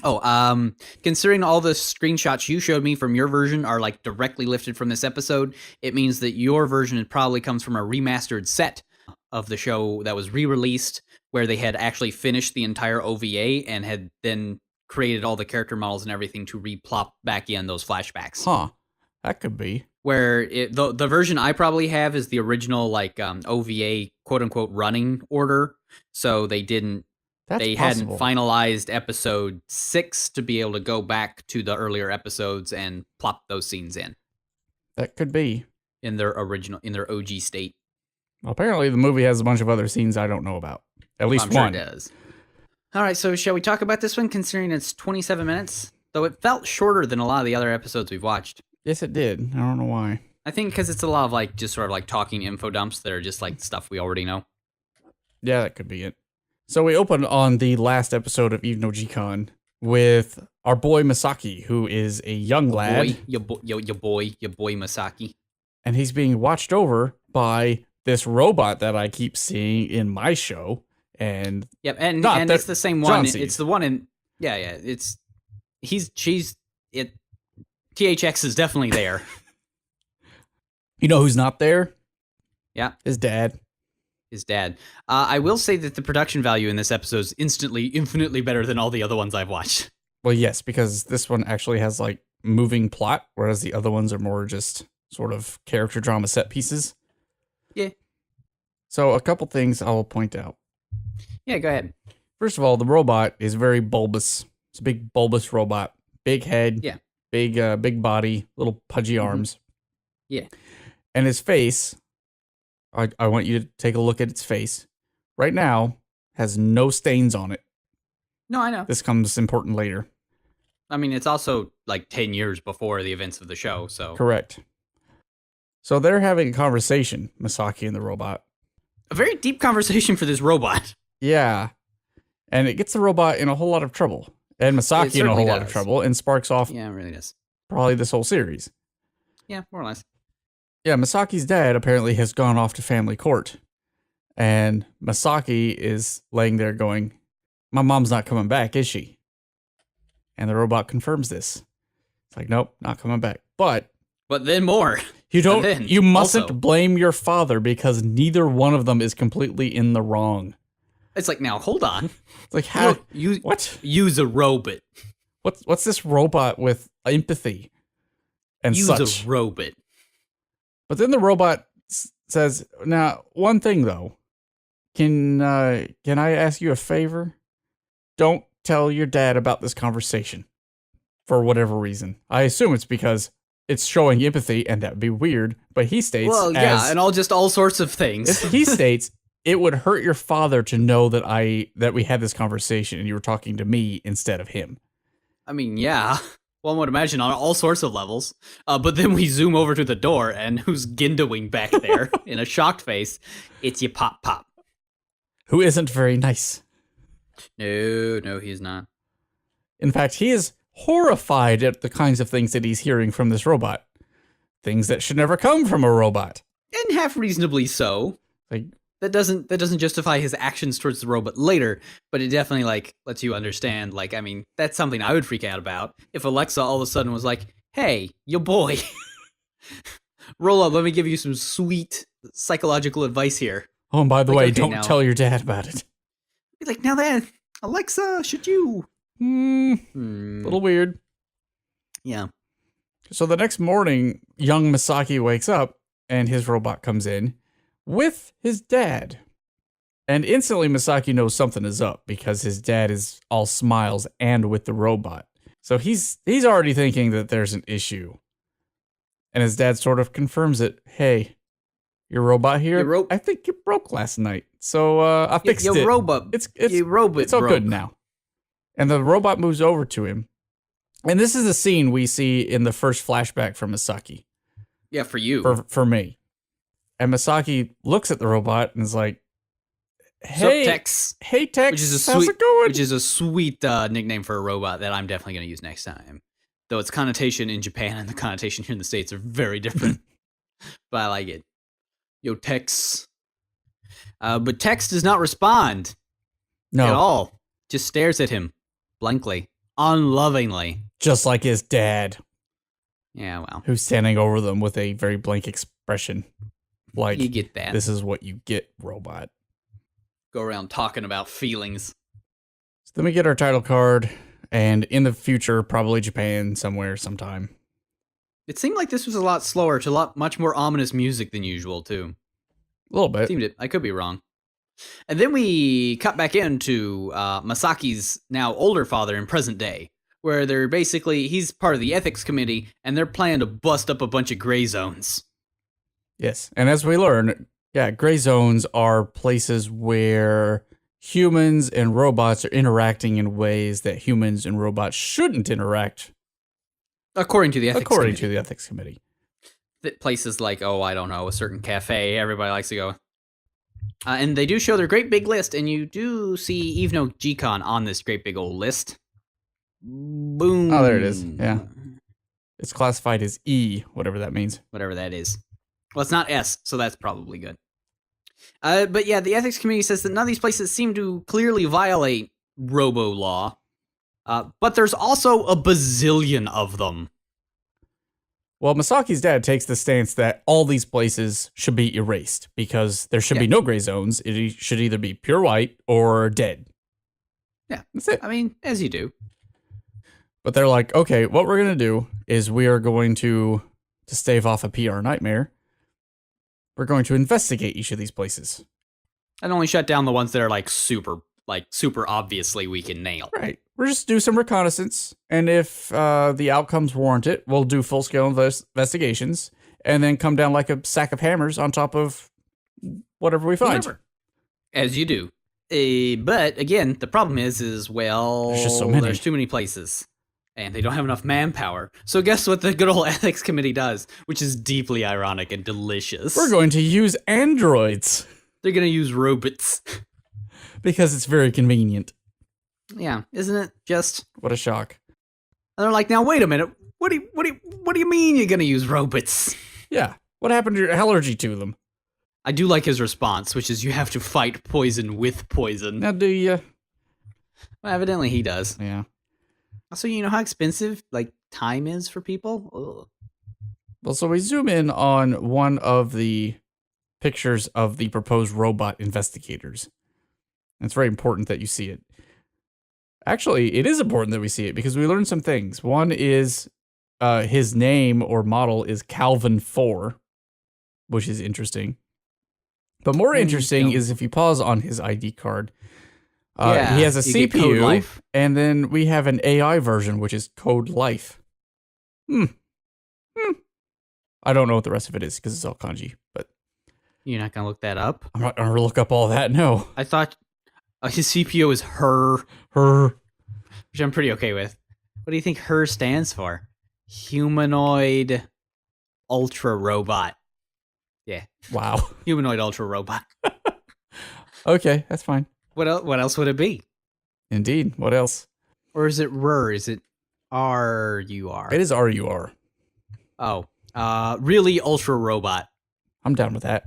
B: Oh, considering all the screenshots you showed me from your version are directly lifted from this episode, it means that your version probably comes from a remastered set of the show that was re-released, where they had actually finished the entire OVA and had then created all the character models and everything to replop back in those flashbacks.
A: Huh. That could be.
B: Where the version I probably have is the original OVA quote unquote running order. So they hadn't finalized episode 6 to be able to go back to the earlier episodes and plop those scenes in.
A: That could be.
B: In their OG state.
A: Well, apparently the movie has a bunch of other scenes I don't know about. At least one.
B: Sure it does. All right, so shall we talk about this one, considering it's 27 minutes? Though it felt shorter than a lot of the other episodes we've watched.
A: Yes, it did. I don't know why.
B: I think because it's a lot of just sort of talking info dumps that are just stuff we already know.
A: Yeah, that could be it. So we opened on the last episode of Eve no Jikan, with our boy Misaki, who is a young lad.
B: Your boy Misaki.
A: And he's being watched over by this robot that I keep seeing in my show. And
B: yep, and it's the same one. It's the one in THX is definitely there.
A: You know who's not there?
B: Yeah.
A: His dad.
B: I will say that the production value in this episode is infinitely better than all the other ones I've watched.
A: Well, yes, because this one actually has like moving plot, whereas the other ones are more just sort of character drama set pieces.
B: Yeah.
A: So a couple things I will point out.
B: Yeah, go ahead.
A: First of all, the robot is very bulbous. It's a big bulbous robot. Big head.
B: Yeah.
A: Big body, little pudgy arms.
B: Yeah.
A: And his face, I want you to take a look at its face. Right now, has no stains on it.
B: No, I know.
A: This comes important later.
B: I mean, it's also like 10 years before the events of the show, so.
A: Correct. So they're having a conversation, Misaki and the robot.
B: A very deep conversation for this robot.
A: Yeah. And it gets the robot in a whole lot of trouble. And Misaki in a whole lot of trouble, and sparks off
B: it really does.
A: Probably this whole series.
B: Yeah, more or less.
A: Yeah, Misaki's dad apparently has gone off to family court. And Misaki is laying there going, my mom's not coming back, is she? And the robot confirms this. It's like, nope, not coming back. But
B: then more.
A: You mustn't blame your father because neither one of them is completely in the wrong.
B: It's like, now, hold on.
A: It's like, how?
B: What? Use a robot.
A: What's this robot with empathy and
B: use
A: such?
B: Use a robot.
A: But then the robot says, now, one thing, though. Can I ask you a favor? Don't tell your dad about this conversation. For whatever reason. I assume it's because it's showing empathy, and that would be weird. But he states,
B: well, yeah, and all sorts of things.
A: He states, it would hurt your father to know that we had this conversation and you were talking to me instead of him.
B: I mean, yeah. One would imagine on all sorts of levels. But then we zoom over to the door, and who's gindoing back there in a shocked face? It's your pop.
A: Who isn't very nice.
B: No, he's not.
A: In fact, he is horrified at the kinds of things that he's hearing from this robot. Things that should never come from a robot.
B: And half reasonably so.
A: Like,
B: That doesn't justify his actions towards the robot later, but it definitely like lets you understand. Like, I mean, that's something I would freak out about if Alexa all of a sudden was like, "Hey, your boy, roll up. Let me give you some sweet psychological advice here."
A: Oh, and by the way, don't tell your dad about it.
B: Be like, now then, Alexa, should you?
A: Little weird.
B: Yeah.
A: So the next morning, young Misaki wakes up, and his robot comes in with his dad. And instantly Misaki knows something is up because his dad is all smiles and with the robot. So he's already thinking that there's an issue. And his dad sort of confirms it. Hey, your robot here? I think it broke last night. So I fixed it.
B: Robot.
A: It's all good now. And the robot moves over to him. And this is a scene we see in the first flashback from Misaki.
B: Yeah, for you.
A: For me. And Misaki looks at the robot and is like, "Hey,
B: Tex.
A: Hey, Tex.
B: How's it going?" Which is a sweet nickname for a robot that I'm definitely going to use next time. Though its connotation in Japan and the connotation here in the States are very different. But I like it. Yo, Tex. But Tex does not respond.
A: No.
B: At all. Just stares at him. Blankly. Unlovingly.
A: Just like his dad.
B: Yeah, well.
A: Who's standing over them with a very blank expression. Like,
B: you get that.
A: This is what you get, robot.
B: Go around talking about feelings.
A: So then we get our title card, and in the future, probably Japan somewhere, sometime.
B: It seemed like this was a lot slower, to much more ominous music than usual, too.
A: A little bit.
B: Seemed it. I could be wrong. And then we cut back into Masaki's now older father in present day, where he's part of the ethics committee, and they're planning to bust up a bunch of gray zones.
A: Yes, and as we learn, gray zones are places where humans and robots are interacting in ways that humans and robots shouldn't interact.
B: According to the
A: ethics committee.
B: Places like, I don't know, a certain cafe everybody likes to go. And they do show their great big list, and you do see even Jikan on this great big old list. Boom.
A: Oh, there it is. Yeah. It's classified as E, whatever that means.
B: Whatever that is. Well, it's not S, so that's probably good. But yeah, the ethics committee says that none of these places seem to clearly violate robo law. But there's also a bazillion of them.
A: Well, Misaki's dad takes the stance that all these places should be erased because there should be no gray zones. It should either be pure white or dead.
B: Yeah.
A: That's it.
B: I mean, as you do.
A: But they're like, okay, what we're going to do is we are going to stave off a PR nightmare, we're going to investigate each of these places.
B: And only shut down the ones that are super obviously we can nail.
A: Right. We'll just do some reconnaissance, and if the outcomes warrant it, we'll do full-scale investigations, and then come down like a sack of hammers on top of whatever we find.
B: Whatever. As you do. But again, the problem is well,
A: there's just so many.
B: There's too many places, and they don't have enough manpower. So guess what the good old ethics committee does, which is deeply ironic and delicious.
A: We're going to use androids.
B: They're going to use robots.
A: Because it's very convenient.
B: Yeah, isn't it just?
A: What a shock.
B: And they're like, now wait a minute. What do you mean you're going to use robots?
A: Yeah. What happened to your allergy to them?
B: I do like his response, which is you have to fight poison with poison.
A: Now, do you?
B: Well, evidently he does.
A: Yeah.
B: Also, you know how expensive time is for people? Ugh.
A: Well, so we zoom in on one of the pictures of the proposed robot investigators. It's very important that you see it. Actually, it is important that we see it because we learned some things. One is his name or model is Calvin 4, which is interesting. But more interesting is if you pause on his ID card. He has a CPU, and then we have an AI version, which is Code Life. I don't know what the rest of it is because it's all kanji. But
B: you're not going to look that up?
A: I'm not going to look up all that, no.
B: I thought his CPO is her, which I'm pretty okay with. What do you think her stands for? Humanoid Ultra Robot. Yeah.
A: Wow.
B: Humanoid Ultra Robot.
A: Okay, that's fine.
B: What else would it be?
A: Indeed. What else?
B: Or is it RUR? Is it RUR?
A: It is RUR.
B: Oh. Really Ultra Robot.
A: I'm down with that.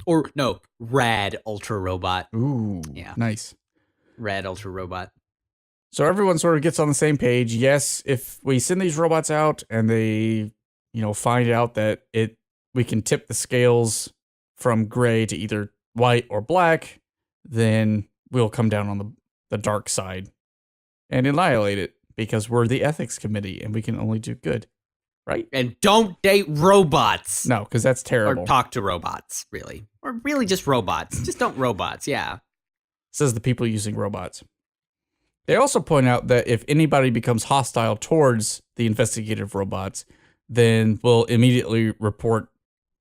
B: Or, no, Rad Ultra Robot.
A: Ooh,
B: yeah.
A: Nice.
B: Rad Ultra Robot.
A: So everyone sort of gets on the same page. Yes, if we send these robots out and they, find out that we can tip the scales from gray to either white or black, then we'll come down on the dark side and annihilate it because we're the ethics committee and we can only do good. Right?
B: And don't date robots.
A: No, because that's terrible.
B: Or talk to robots, really. Or really just robots. Just don't robots, yeah.
A: Says the people using robots. They also point out that if anybody becomes hostile towards the investigative robots, then we'll immediately report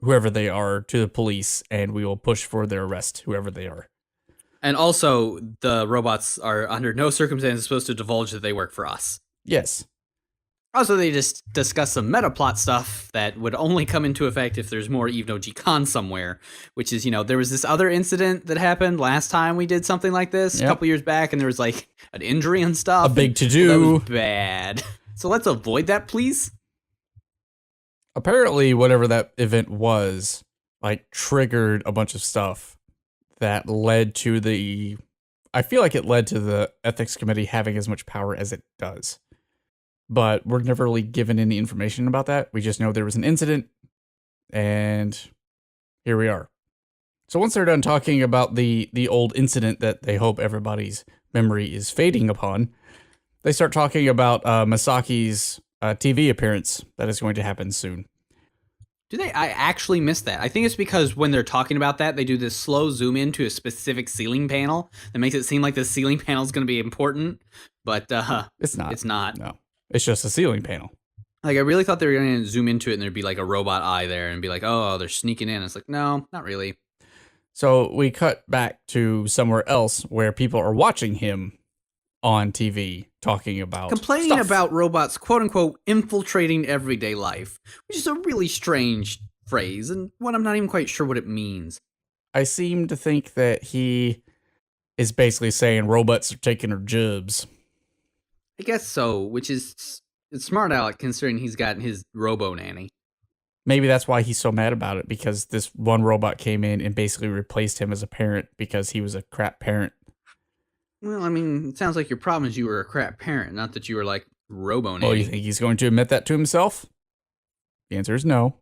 A: whoever they are to the police and we will push for their arrest, whoever they are.
B: And also, the robots are under no circumstances supposed to divulge that they work for us.
A: Yes.
B: Also, they just discuss some meta plot stuff that would only come into effect if there's more Eve no Jikan somewhere, which is, there was this other incident that happened last time we did something like this a couple years back, and there was an injury and stuff.
A: A big to-do.
B: That was bad. So let's avoid that, please.
A: Apparently, whatever that event was, triggered a bunch of stuff that led to I feel like it led to the ethics committee having as much power as it does. But we're never really given any information about that. We just know there was an incident, and here we are. So once they're done talking about the old incident that they hope everybody's memory is fading upon, they start talking about Misaki's TV appearance that is going to happen soon.
B: Do they? I actually missed that. I think it's because when they're talking about that, they do this slow zoom into a specific ceiling panel that makes it seem like the ceiling panel is going to be important, but
A: it's not.
B: It's not.
A: No. It's just a ceiling panel.
B: I really thought they were going to zoom into it and there'd be a robot eye there and be like, oh, they're sneaking in. It's like, no, not really.
A: So we cut back to somewhere else where people are watching him on TV talking about
B: complaining
A: stuff.
B: About robots, quote unquote, infiltrating everyday life, which is a really strange phrase and one I'm not even quite sure what it means.
A: I seem to think that he is basically saying robots are taking our jobs.
B: I guess so, which is it's smart aleck considering he's got his robo nanny.
A: Maybe that's why he's so mad about it, because this one robot came in and basically replaced him as a parent because he was a crap parent.
B: Well, I mean, it sounds like your problem is you were a crap parent, not that you were like robo nanny.
A: Oh, you think he's going to admit that to himself? The answer is no.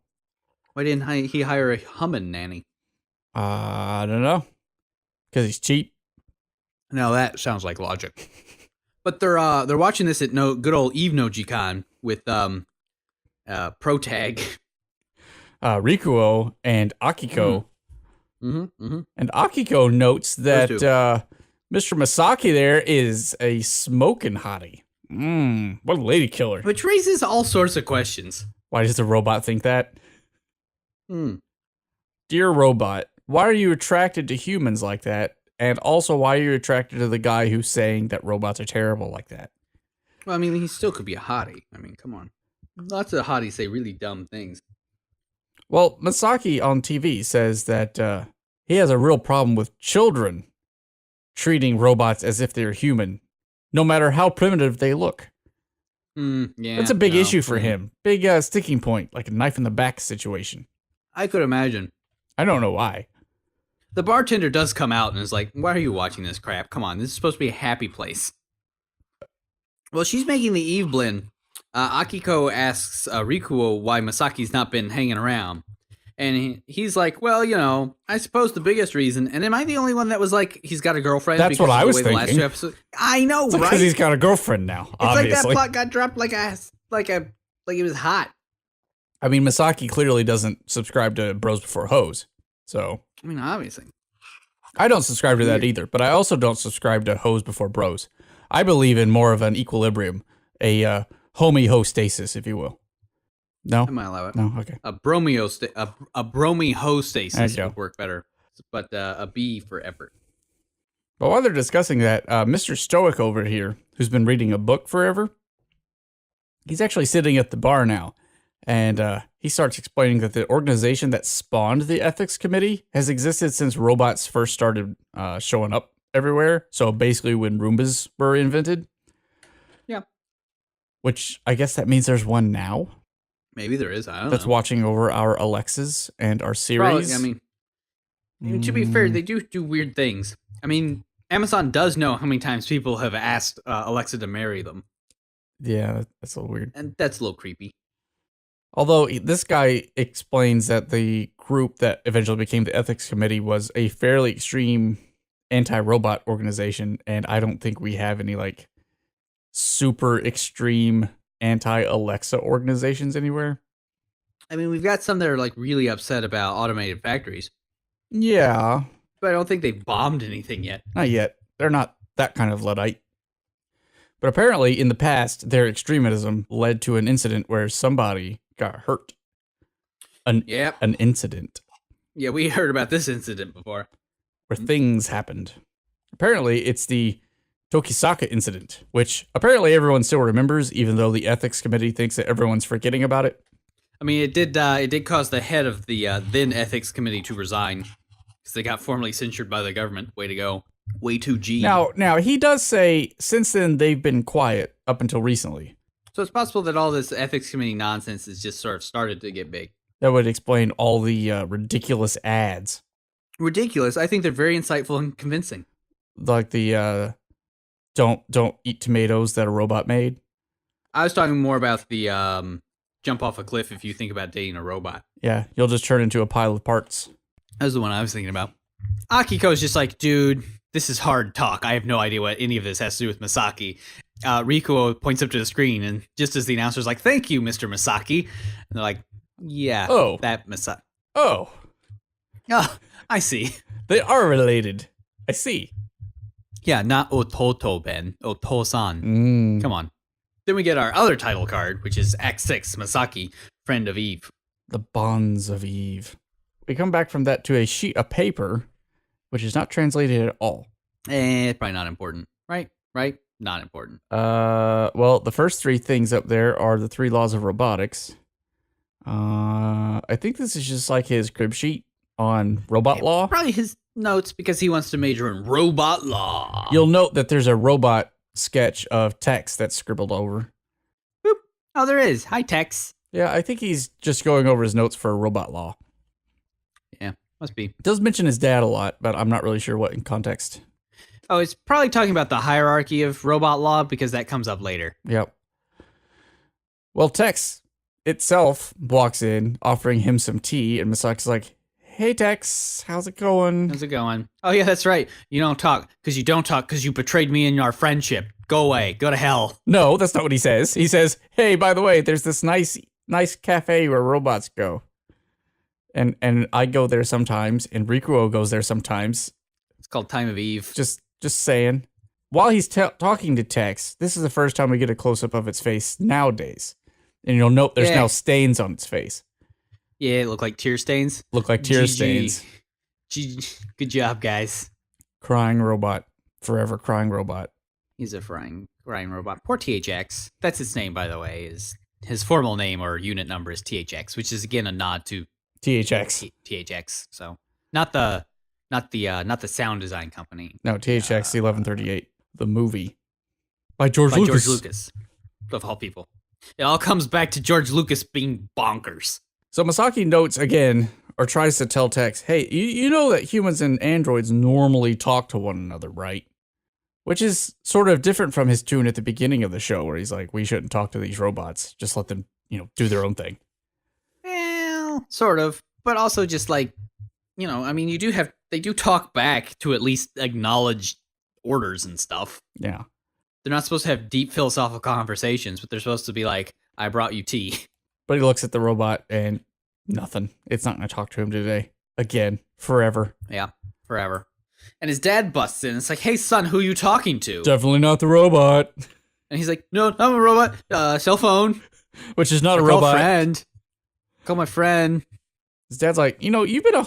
B: Why didn't he hire a humming nanny?
A: I don't know. Because he's cheap.
B: Now that sounds like logic. But they're watching this at good old Eve no Jikan with Protag.
A: Rikuo and Akiko.
B: Mm-hmm.
A: And Akiko notes that Mr. Misaki there is a smoking hottie. What a lady killer.
B: Which raises all sorts of questions.
A: Why does the robot think that? Dear robot, why are you attracted to humans like that? And also, why are you attracted to the guy who's saying that robots are terrible like that?
B: Well, I mean, he still could be a hottie. I mean, come on. Lots of hotties say really dumb things.
A: Well, Misaki on TV says that he has a real problem with children treating robots as if they're human, no matter how primitive they look.
B: Yeah,
A: That's a big issue for him. Big sticking point, like a knife in the back situation.
B: I could imagine.
A: I don't know why.
B: The bartender does come out and is like, why are you watching this crap? Come on, this is supposed to be a happy place. Well, she's making the Eve blend. Akiko asks Rikuo why Masaki's not been hanging around. And he's like, well, you know, I suppose the biggest reason, and am I the only one that was like, he's got a girlfriend?
A: That's what I was thinking.
B: The last 2 episodes? I know, right?
A: Because he's got a girlfriend now, obviously.
B: It's like that plot got dropped like it was hot.
A: I mean, Misaki clearly doesn't subscribe to Bros Before Hoes, so...
B: I mean, obviously.
A: I don't subscribe to that either, but I also don't subscribe to Hoes Before Bros. I believe in more of an equilibrium, a homeostasis, if you will. No?
B: I might allow it.
A: No? Okay.
B: A bromehostasis would work better, but a B for effort.
A: But while they're discussing that, Mr. Stoic over here, who's been reading a book forever, he's actually sitting at the bar now. And he starts explaining that the organization that spawned the ethics committee has existed since robots first started showing up everywhere. So basically when Roombas were invented.
B: Yeah.
A: Which I guess that means there's one now.
B: Maybe there is. I don't know.
A: That's watching over our Alexas and our series.
B: Probably, I mean, to be fair, they do weird things. I mean, Amazon does know how many times people have asked Alexa to marry them.
A: Yeah, that's a little weird.
B: And that's a little creepy.
A: Although this guy explains that the group that eventually became the ethics committee was a fairly extreme anti-robot organization, and I don't think we have any like super extreme anti-Alexa organizations anywhere.
B: I mean, we've got some that are like really upset about automated factories.
A: Yeah.
B: But I don't think they've bombed anything yet.
A: Not yet. They're not that kind of Luddite. But apparently in the past, their extremism led to an incident where somebody got hurt. An incident.
B: Yeah, we heard about this incident before.
A: Where things happened. Apparently, it's the Tokisaka incident, which apparently everyone still remembers, even though the ethics committee thinks that everyone's forgetting about it.
B: I mean, it did cause the head of the then ethics committee to resign, because they got formally censured by the government. Way to go. Way too G.
A: Now, he does say, since then, they've been quiet up until recently.
B: So it's possible that all this ethics committee nonsense has just sort of started to get big.
A: That would explain all the ridiculous ads.
B: Ridiculous? I think they're very insightful and convincing.
A: Like the don't eat tomatoes that a robot made.
B: I was talking more about the jump off a cliff if you think about dating a robot.
A: Yeah, you'll just turn into a pile of parts.
B: That was the one I was thinking about. Akiko's just like, dude, this is hard talk. I have no idea what any of this has to do with Misaki. Rikuo points up to the screen, and just as the announcer's like, thank you, Mr. Misaki. And they're like, yeah, that Misaki.
A: Oh,
B: I see.
A: They are related. I see.
B: Yeah, not Ototo, Ben. Oto-san. Come on. Then we get our other title card, which is Act 6, Misaki, Friend of Eve.
A: The Bonds of Eve. We come back from that to a sheet of paper, which is not translated at all.
B: Probably not important. Right? Not important.
A: Well, the first 3 things up there are the 3 laws of robotics. I think this is just like his crib sheet on robot law.
B: Probably his notes because he wants to major in robot law.
A: You'll note that there's a robot sketch of text that's scribbled over.
B: Boop. Oh, there is. Hi, Tex.
A: Yeah, I think he's just going over his notes for robot law.
B: Yeah, must be.
A: Does mention his dad a lot, but I'm not really sure what in context.
B: Oh, it's probably talking about the hierarchy of robot law because that comes up later.
A: Yep. Well, Tex itself walks in, offering him some tea, and Misaki's like, "Hey, Tex, how's it going?"
B: How's it going? Oh, yeah, that's right. You don't talk because you betrayed me in our friendship. Go away. Go to hell.
A: No, that's not what he says. He says, "Hey, by the way, there's this nice cafe where robots go. And I go there sometimes, and Rikuo goes there sometimes."
B: It's called Time of Eve.
A: Just saying. While he's talking to Tex, this is the first time we get a close-up of its face nowadays. And you'll note there's now stains on its face.
B: Yeah, it look like tear stains.
A: Look like tear stains.
B: Good job, guys.
A: Crying robot. Forever crying robot.
B: He's a crying robot. Poor THX. That's its name, by the way. His formal name or unit number is THX, which is again a nod to
A: THX.
B: THX. So not the sound design company.
A: No, THX 1138, the movie by George
B: Lucas, of all people. It all comes back to George Lucas being bonkers.
A: So Misaki notes again, or tries to tell Tex, "Hey, you know that humans and androids normally talk to one another, right?" Which is sort of different from his tune at the beginning of the show, where he's like, "We shouldn't talk to these robots. Just let them, do their own thing."
B: Well, sort of, but also just like, I mean, they do talk back to at least acknowledge orders and stuff.
A: Yeah.
B: They're not supposed to have deep philosophical conversations, but they're supposed to be like, "I brought you tea."
A: But he looks at the robot and nothing. It's not going to talk to him today. Again. Forever.
B: Yeah, forever. And his dad busts in. It's like, "Hey, son, who are you talking to?"
A: Definitely not the robot.
B: And he's like, "No, I'm a robot. Cell phone."
A: Which is not a
B: call
A: robot.
B: Friend. Call my friend.
A: His dad's like, "You've been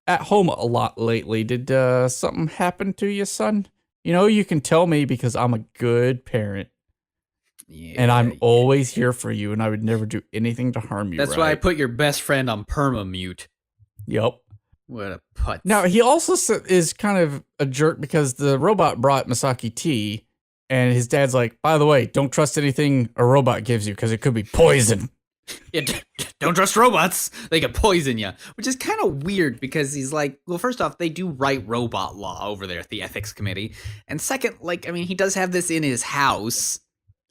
A: at home a lot lately. Did something happen to you, son? You can tell me because I'm a good parent.
B: Yeah,
A: and I'm always here for you, and I would never do anything to harm you."
B: That's why I put your best friend on perma-mute.
A: Yep.
B: What a putz.
A: Now, he also is kind of a jerk because the robot brought Misaki tea, and his dad's like, "By the way, don't trust anything a robot gives you because it could be poison."
B: Yeah, don't trust robots. They can poison you. Which is kind of weird because he's like, well, first off, they do write robot law over there at the ethics committee. And second, he does have this in his house.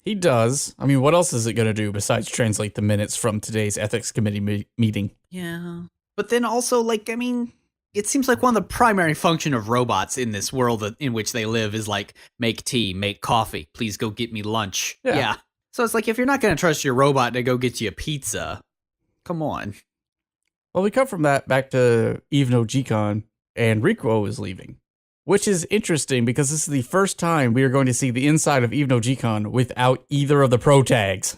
A: He does. I mean, what else is it going to do besides translate the minutes from today's ethics committee meeting?
B: Yeah. But then also, it seems like one of the primary function of robots in this world in which they live is make tea, make coffee, please go get me lunch. Yeah. So it's like, if you're not going to trust your robot to go get you a pizza, come on.
A: Well, we come from that back to Eve no Jikan, and Rikuo is leaving. Which is interesting because this is the first time we are going to see the inside of Eve no Jikan without either of the pro tags.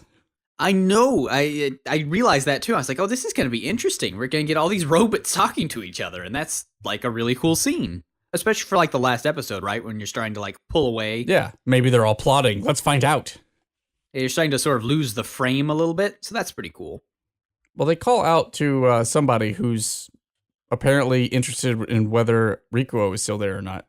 B: I know. I realized that too. I was like, oh, this is going to be interesting. We're going to get all these robots talking to each other, and that's a really cool scene. Especially for the last episode, right? When you're starting to pull away.
A: Yeah, maybe they're all plotting. Let's find out.
B: You're starting to sort of lose the frame a little bit, so that's pretty cool.
A: Well, they call out to somebody who's apparently interested in whether Rikuo is still there or not.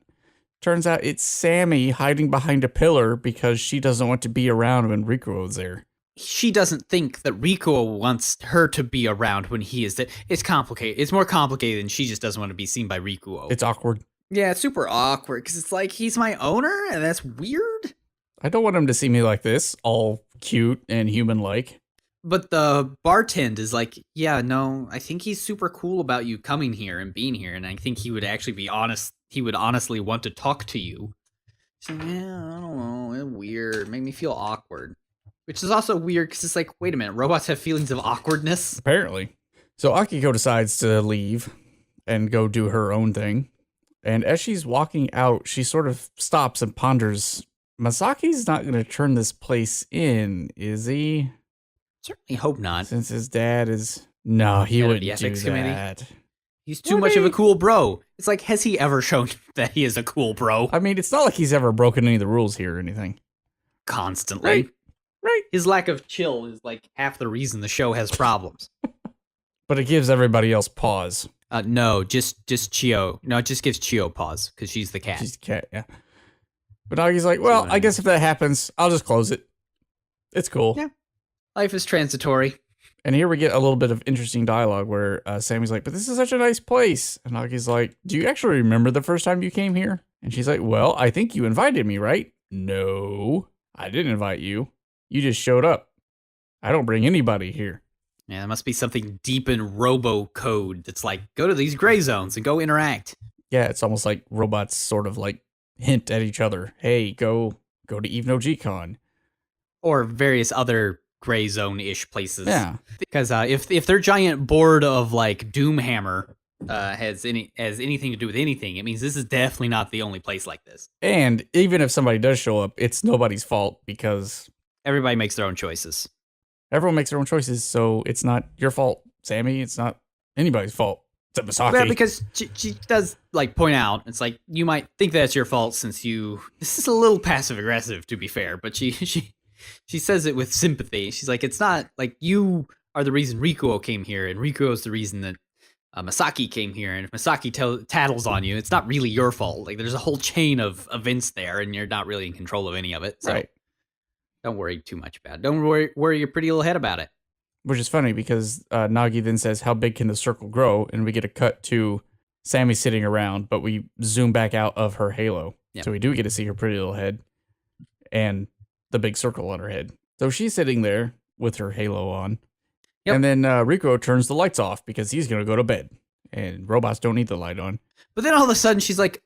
A: Turns out it's Sammy hiding behind a pillar because she doesn't want to be around when Rikuo is there.
B: She doesn't think that Rikuo wants her to be around when he is there. It's complicated. It's more complicated than she just doesn't want to be seen by Rikuo.
A: It's awkward.
B: Yeah, it's super awkward because it's like, he's my owner, and that's weird.
A: I don't want him to see me like this, all cute and human-like.
B: But the bartend is like, yeah, no, I think he's super cool about you coming here and being here, and I think he would actually be honest. He would honestly want to talk to you. So, yeah, I don't know. It's weird. It made me feel awkward. Which is also weird because it's like, wait a minute, robots have feelings of awkwardness?
A: Apparently. So Akiko decides to leave and go do her own thing. And as she's walking out, she sort of stops and ponders, Masaki's not going to turn this place in, is he?
B: Certainly hope not.
A: Since his dad is... No, he wouldn't do
B: ethics
A: that.
B: Committee? He's too much of a cool bro. It's like, has he ever shown that he is a cool bro?
A: I mean, it's not like he's ever broken any of the rules here or anything.
B: Constantly.
A: Right.
B: His lack of chill is half the reason the show has problems.
A: But it gives everybody else pause.
B: No, just Chio. No, it just gives Chio pause because she's the cat.
A: She's the cat, yeah. But Nagi's like, well, I guess if that happens, I'll just close it. It's cool.
B: Yeah. Life is transitory.
A: And here we get a little bit of interesting dialogue where Sammy's like, but this is such a nice place. And Nagi's like, do you actually remember the first time you came here? And she's like, well, I think you invited me, right? No, I didn't invite you. You just showed up. I don't bring anybody here.
B: Yeah, there must be something deep in robo code that's like, go to these gray zones and go interact.
A: Yeah, it's almost like robots sort of like hint at each other. Hey, go to Jikan.
B: Or various other gray zone-ish places.
A: Yeah.
B: Because if their giant board of like Doomhammer has anything to do with anything, it means this is definitely not the only place like this.
A: And even if somebody does show up, it's nobody's fault because
B: everybody makes their own choices.
A: Everyone makes their own choices, so it's not your fault, Sammy. It's not anybody's fault. Except Misaki.
B: Yeah, because she does like point out, it's like you might think that's your fault since you. This is a little passive aggressive, to be fair, but she says it with sympathy. She's like, it's not like you are the reason Rikuo came here, and Rikuo is the reason that Misaki came here. And if Misaki tattles on you, it's not really your fault. Like there's a whole chain of events there, and you're not really in control of any of it. So
A: right.
B: Don't worry too much about it. Don't worry your pretty little head about it.
A: Which is funny because Nagi then says, how big can the circle grow? And we get a cut to Sammy sitting around, but we zoom back out of her halo. Yep. So we do get to see her pretty little head and the big circle on her head. So she's sitting there with her halo on. Yep. And then Rikuo turns the lights off because he's going to go to bed. And robots don't need the light on.
B: But then all of a sudden she's like,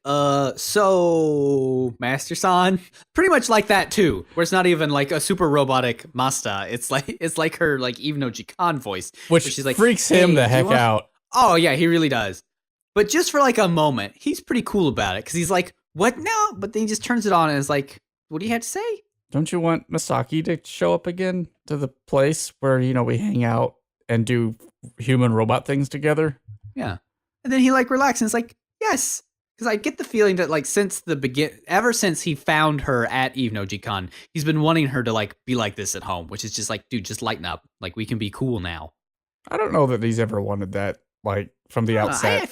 B: so Master-san? Pretty much like that too, where it's not even like a super robotic Masta. It's like her like even no Jikan voice.
A: Which
B: she's like,
A: freaks him the heck out.
B: Oh yeah, he really does. But just for like a moment, he's pretty cool about it because he's like, what now? But then he just turns it on and is like, what do you have to say?
A: Don't you want Misaki to show up again to the place where, we hang out and do human robot things together?
B: Yeah. And then he like relaxes and is like, yes. Because I get the feeling that like ever since he found her at Eve no Jikan, he's been wanting her to like be like this at home, which is just like, dude, just lighten up. Like we can be cool now.
A: I don't know that he's ever wanted that, like from the outset.
B: I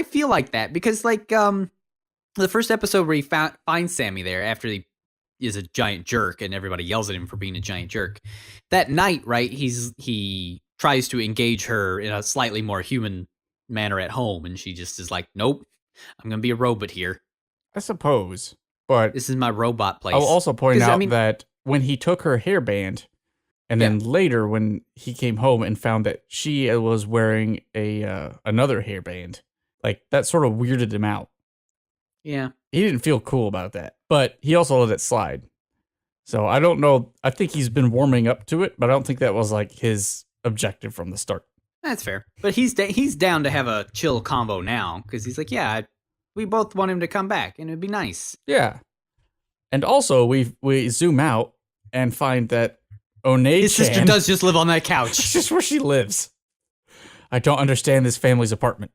B: feel like that because like the first episode where he finds Sammy there after he is a giant jerk and everybody yells at him for being a giant jerk. That night, right? He tries to engage her in a slightly more human manner at home, and she just is like, nope, I'm gonna be a robot here.
A: I suppose, but
B: this is my robot place.
A: I'll also point out that when he took her hairband, and then later when he came home and found that she was wearing another hairband, like that sort of weirded him out.
B: Yeah,
A: he didn't feel cool about that, but he also let it slide. So I don't know. I think he's been warming up to it, but I don't think that was like his objective from the start.
B: That's fair. But he's down to have a chill combo now because he's like, yeah, we both want him to come back and it'd be nice.
A: Yeah. And also we zoom out and find that One-chan,
B: his sister does just live on that couch.
A: It's just where she lives. I don't understand this family's apartment.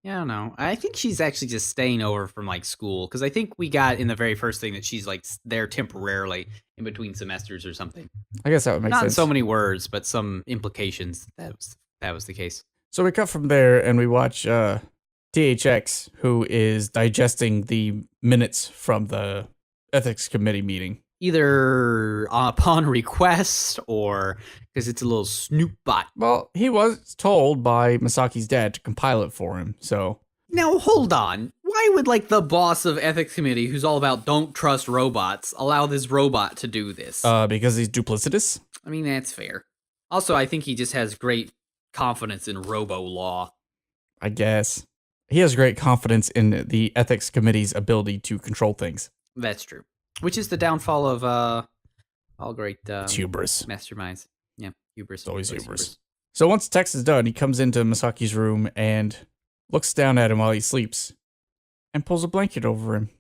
B: Yeah, I don't know. I think she's actually just staying over from like school because I think we got in the very first thing that she's like there temporarily in between semesters or something.
A: I guess that would make sense.
B: Not in so many words, but some implications that was the case.
A: So we cut from there and we watch THX, who is digesting the minutes from the ethics committee meeting.
B: Either upon request or because it's a little snoop bot.
A: Well, he was told by Misaki's dad to compile it for him, so.
B: Now, hold on. Why would, like, the boss of ethics committee, who's all about don't trust robots, allow this robot to do this?
A: Because he's duplicitous?
B: I mean, that's fair. Also, I think he just has great confidence in robo-law.
A: I guess. He has great confidence in the ethics committee's ability to control things.
B: That's true. Which is the downfall of all great
A: hubris.
B: Masterminds. Yeah, hubris.
A: It's always hubris. So once Tex is done, he comes into Misaki's room and looks down at him while he sleeps and pulls a blanket over him.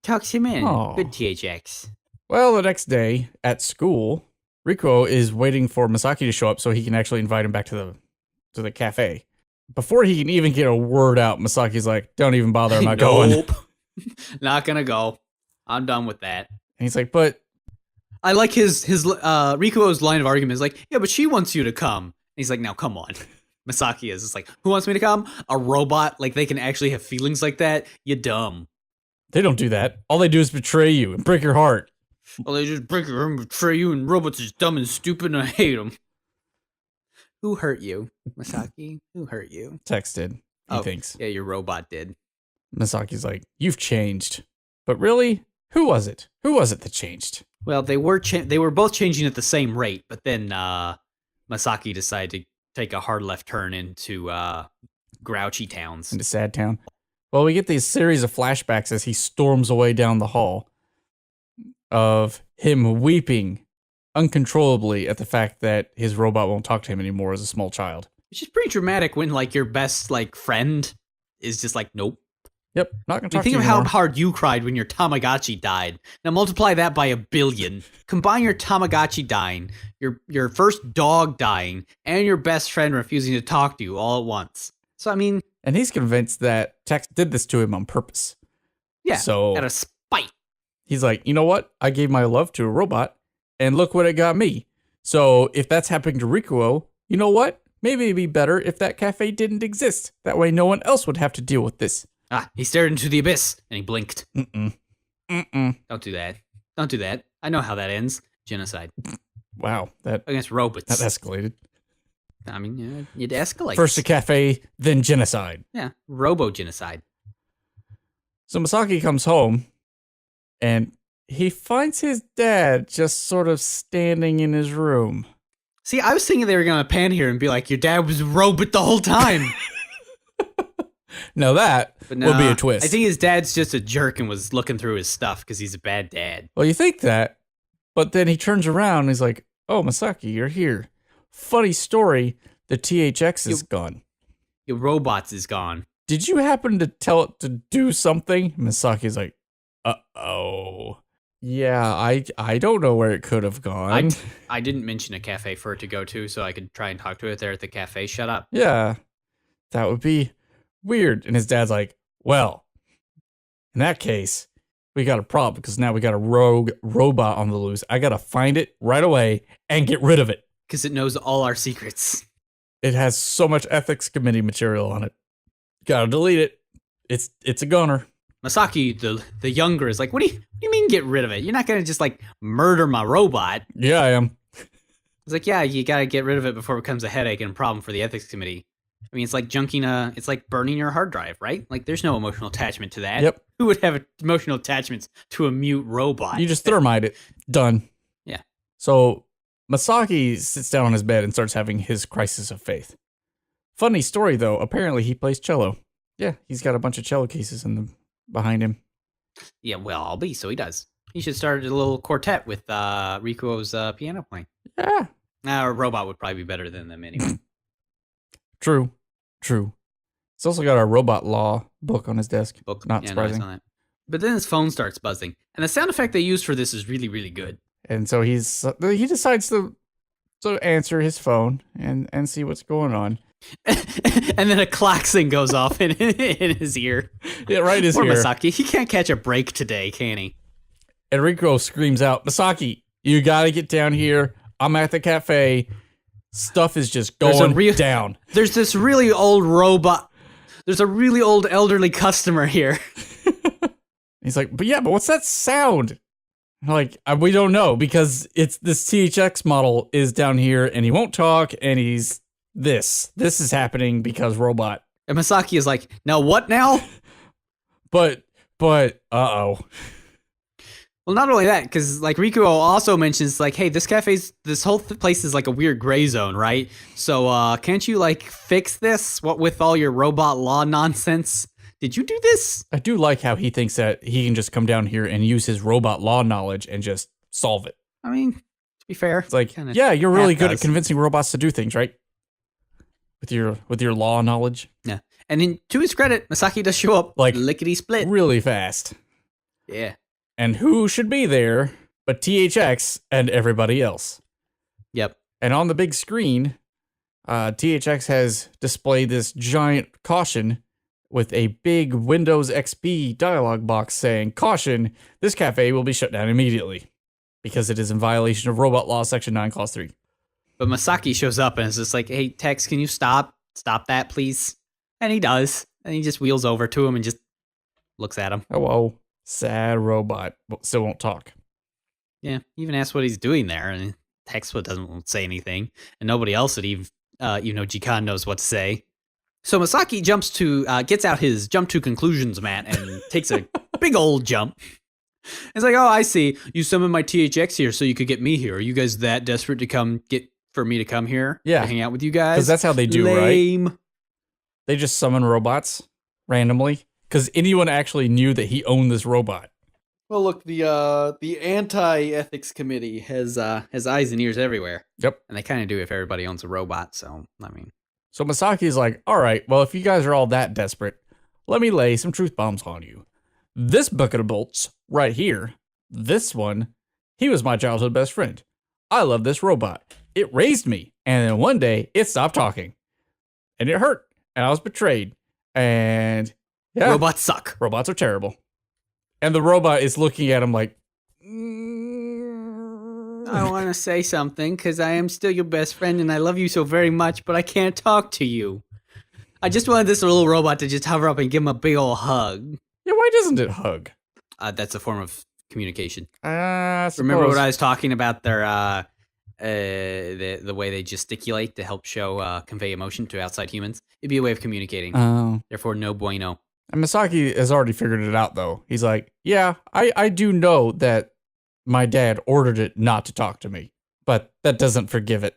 B: Tucks him in.
A: Aww.
B: Good THX.
A: Well, the next day at school, Rikuo is waiting for Misaki to show up so he can actually invite him back to the cafe. Before he can even get a word out, Misaki's like, don't even bother, I'm not going.
B: Not gonna go. I'm done with that.
A: And he's like, but
B: I like his Rikuo's line of argument is like, yeah, but she wants you to come. And he's like, now come on. Misaki is just like, who wants me to come? A robot? Like they can actually have feelings like that? You dumb.
A: They don't do that. All they do is betray you and break your heart.
B: Well, they just break your arm, betray you, and robots are dumb and stupid, and I hate them. Who hurt you, Misaki? Who hurt you?
A: Tex did. He thinks.
B: Yeah, your robot did.
A: Misaki's like, you've changed. But really, who was it? Who was it that changed?
B: Well, they were both changing at the same rate, but then Misaki decided to take a hard left turn into Grouchy Towns.
A: Into Sad Town. Well, we get these series of flashbacks as he storms away down the hall of him weeping uncontrollably at the fact that his robot won't talk to him anymore as a small child.
B: Which is pretty dramatic when, like, your best, like, friend is just like, nope.
A: Yep, not gonna talk to
B: Think
A: you
B: of
A: anymore.
B: how hard you cried when your Tamagotchi died. Now multiply that by 1 billion. Combine your Tamagotchi dying, your first dog dying, and your best friend refusing to talk to you all at once. So, I mean...
A: And he's convinced that Tex did this to him on purpose.
B: Yeah,
A: so
B: out of spite.
A: He's like, you know what? I gave my love to a robot, and look what it got me. So if that's happening to Rikuo, you know what? Maybe it'd be better if that cafe didn't exist. That way no one else would have to deal with this.
B: He stared into the abyss, and he blinked.
A: Mm-mm.
B: Don't do that. Don't do that. I know how that ends. Genocide.
A: Wow.
B: Against robots.
A: That escalated.
B: I mean, it escalates.
A: First a cafe, then genocide.
B: Yeah, robo-genocide.
A: So Misaki comes home, and he finds his dad just sort of standing in his room.
B: See, I was thinking they were going to pan here and be like, your dad was a robot the whole time.
A: Now that would be a twist.
B: I think his dad's just a jerk and was looking through his stuff because he's a bad dad.
A: Well, you think that, but then he turns around and he's like, oh, Misaki, you're here. Funny story, the THX is gone.
B: Your robots is gone.
A: Did you happen to tell it to do something? Misaki's like, uh-oh. Yeah, I don't know where it could have gone.
B: I didn't mention a cafe for it to go to, so I could try and talk to it there at the cafe. Shut up.
A: Yeah, that would be weird. And his dad's like, well, in that case, we got a problem because now we got a rogue robot on the loose. I got to find it right away and get rid of it.
B: Because it knows all our secrets.
A: It has so much ethics committee material on it. Gotta delete it. It's a gunner.
B: Misaki, the younger, is like, what do you mean get rid of it? You're not going to just, like, murder my robot.
A: Yeah, I am.
B: It's like, yeah, you got to get rid of it before it becomes a headache and a problem for the ethics committee. I mean, it's like it's like burning your hard drive, right? Like, there's no emotional attachment to that.
A: Yep.
B: Who would have emotional attachments to a mute robot?
A: You just thermite it. Done.
B: Yeah.
A: So Misaki sits down on his bed and starts having his crisis of faith. Funny story, though. Apparently, he plays cello. Yeah, he's got a bunch of cello cases behind him.
B: Yeah, well, I'll be, so he does. He should start a little quartet with Rikuo's piano playing.
A: Yeah.
B: A robot would probably be better than them anyway.
A: True. He's also got a robot law book on his desk. Not surprising.
B: No, but then his phone starts buzzing. And the sound effect they used for this is really, really good.
A: And so he decides to answer his phone and see what's going on.
B: And then a klaxon goes off in his ear.
A: Yeah, right in his
B: Poor
A: ear.
B: Misaki. He can't catch a break today, can he?
A: And Rikuo screams out, Misaki, you gotta get down here. I'm at the cafe. Stuff is just going down.
B: There's this really old robot. There's a really old elderly customer here.
A: He's like, but what's that sound? I'm like, we don't know because it's this THX model is down here and he won't talk and he's this is happening because robot.
B: And Misaki is like, now what now?
A: But uh-oh.
B: Well, not only that, because like Rikuo also mentions like, hey, this whole place is like a weird gray zone, right? So can't you like fix this? What with all your robot law nonsense? Did you do this?
A: I do like how he thinks that he can just come down here and use his robot law knowledge and just solve it.
B: I mean, to be fair,
A: it's like, yeah, you're really good at convincing robots to do things, right? With your law knowledge.
B: Yeah. And then to his credit, Misaki does show up like lickety split.
A: Really fast.
B: Yeah.
A: And who should be there but THX and everybody else?
B: Yep.
A: And on the big screen, THX has displayed this giant caution with a big Windows XP dialog box saying, caution, this cafe will be shut down immediately because it is in violation of Robot Law Section 9, Clause 3.
B: But Misaki shows up and is just like, hey, Tex, can you stop that, please? And he does. And he just wheels over to him and just looks at him.
A: Hello. Sad robot. Still won't talk.
B: Yeah, even asks what he's doing there, and Textbook doesn't say anything, and nobody else at Jikan knows what to say. So Misaki gets out his jump to conclusions mat and takes a big old jump. It's like, oh, I see. You summoned my THX here so you could get me here. Are you guys that desperate to for me to come here?
A: Yeah.
B: To hang out with you guys?
A: Because that's how they do,
B: Lame.
A: right? They just summon robots randomly. Because anyone actually knew that he owned this robot.
B: Well, look, the anti-ethics committee has eyes and ears everywhere.
A: Yep.
B: And they kind of do if everybody owns a robot, so, I mean.
A: So Masaki's like, all right, well, if you guys are all that desperate, let me lay some truth bombs on you. This bucket of bolts right here, this one, he was my childhood best friend. I love this robot. It raised me, and then one day, it stopped talking. And it hurt, and I was betrayed. And yeah.
B: Robots suck.
A: Robots are terrible. And the robot is looking at him like,
B: I want to say something because I am still your best friend and I love you so very much, but I can't talk to you. I just wanted this little robot to just hover up and give him a big old hug.
A: Yeah, why doesn't it hug?
B: That's a form of communication.
A: Remember
B: what I was talking about? The way they gesticulate to help convey emotion to outside humans. It'd be a way of communicating.
A: Oh.
B: Therefore, no bueno.
A: And Misaki has already figured it out, though. He's like, yeah, I do know that my dad ordered it not to talk to me, but that doesn't forgive it.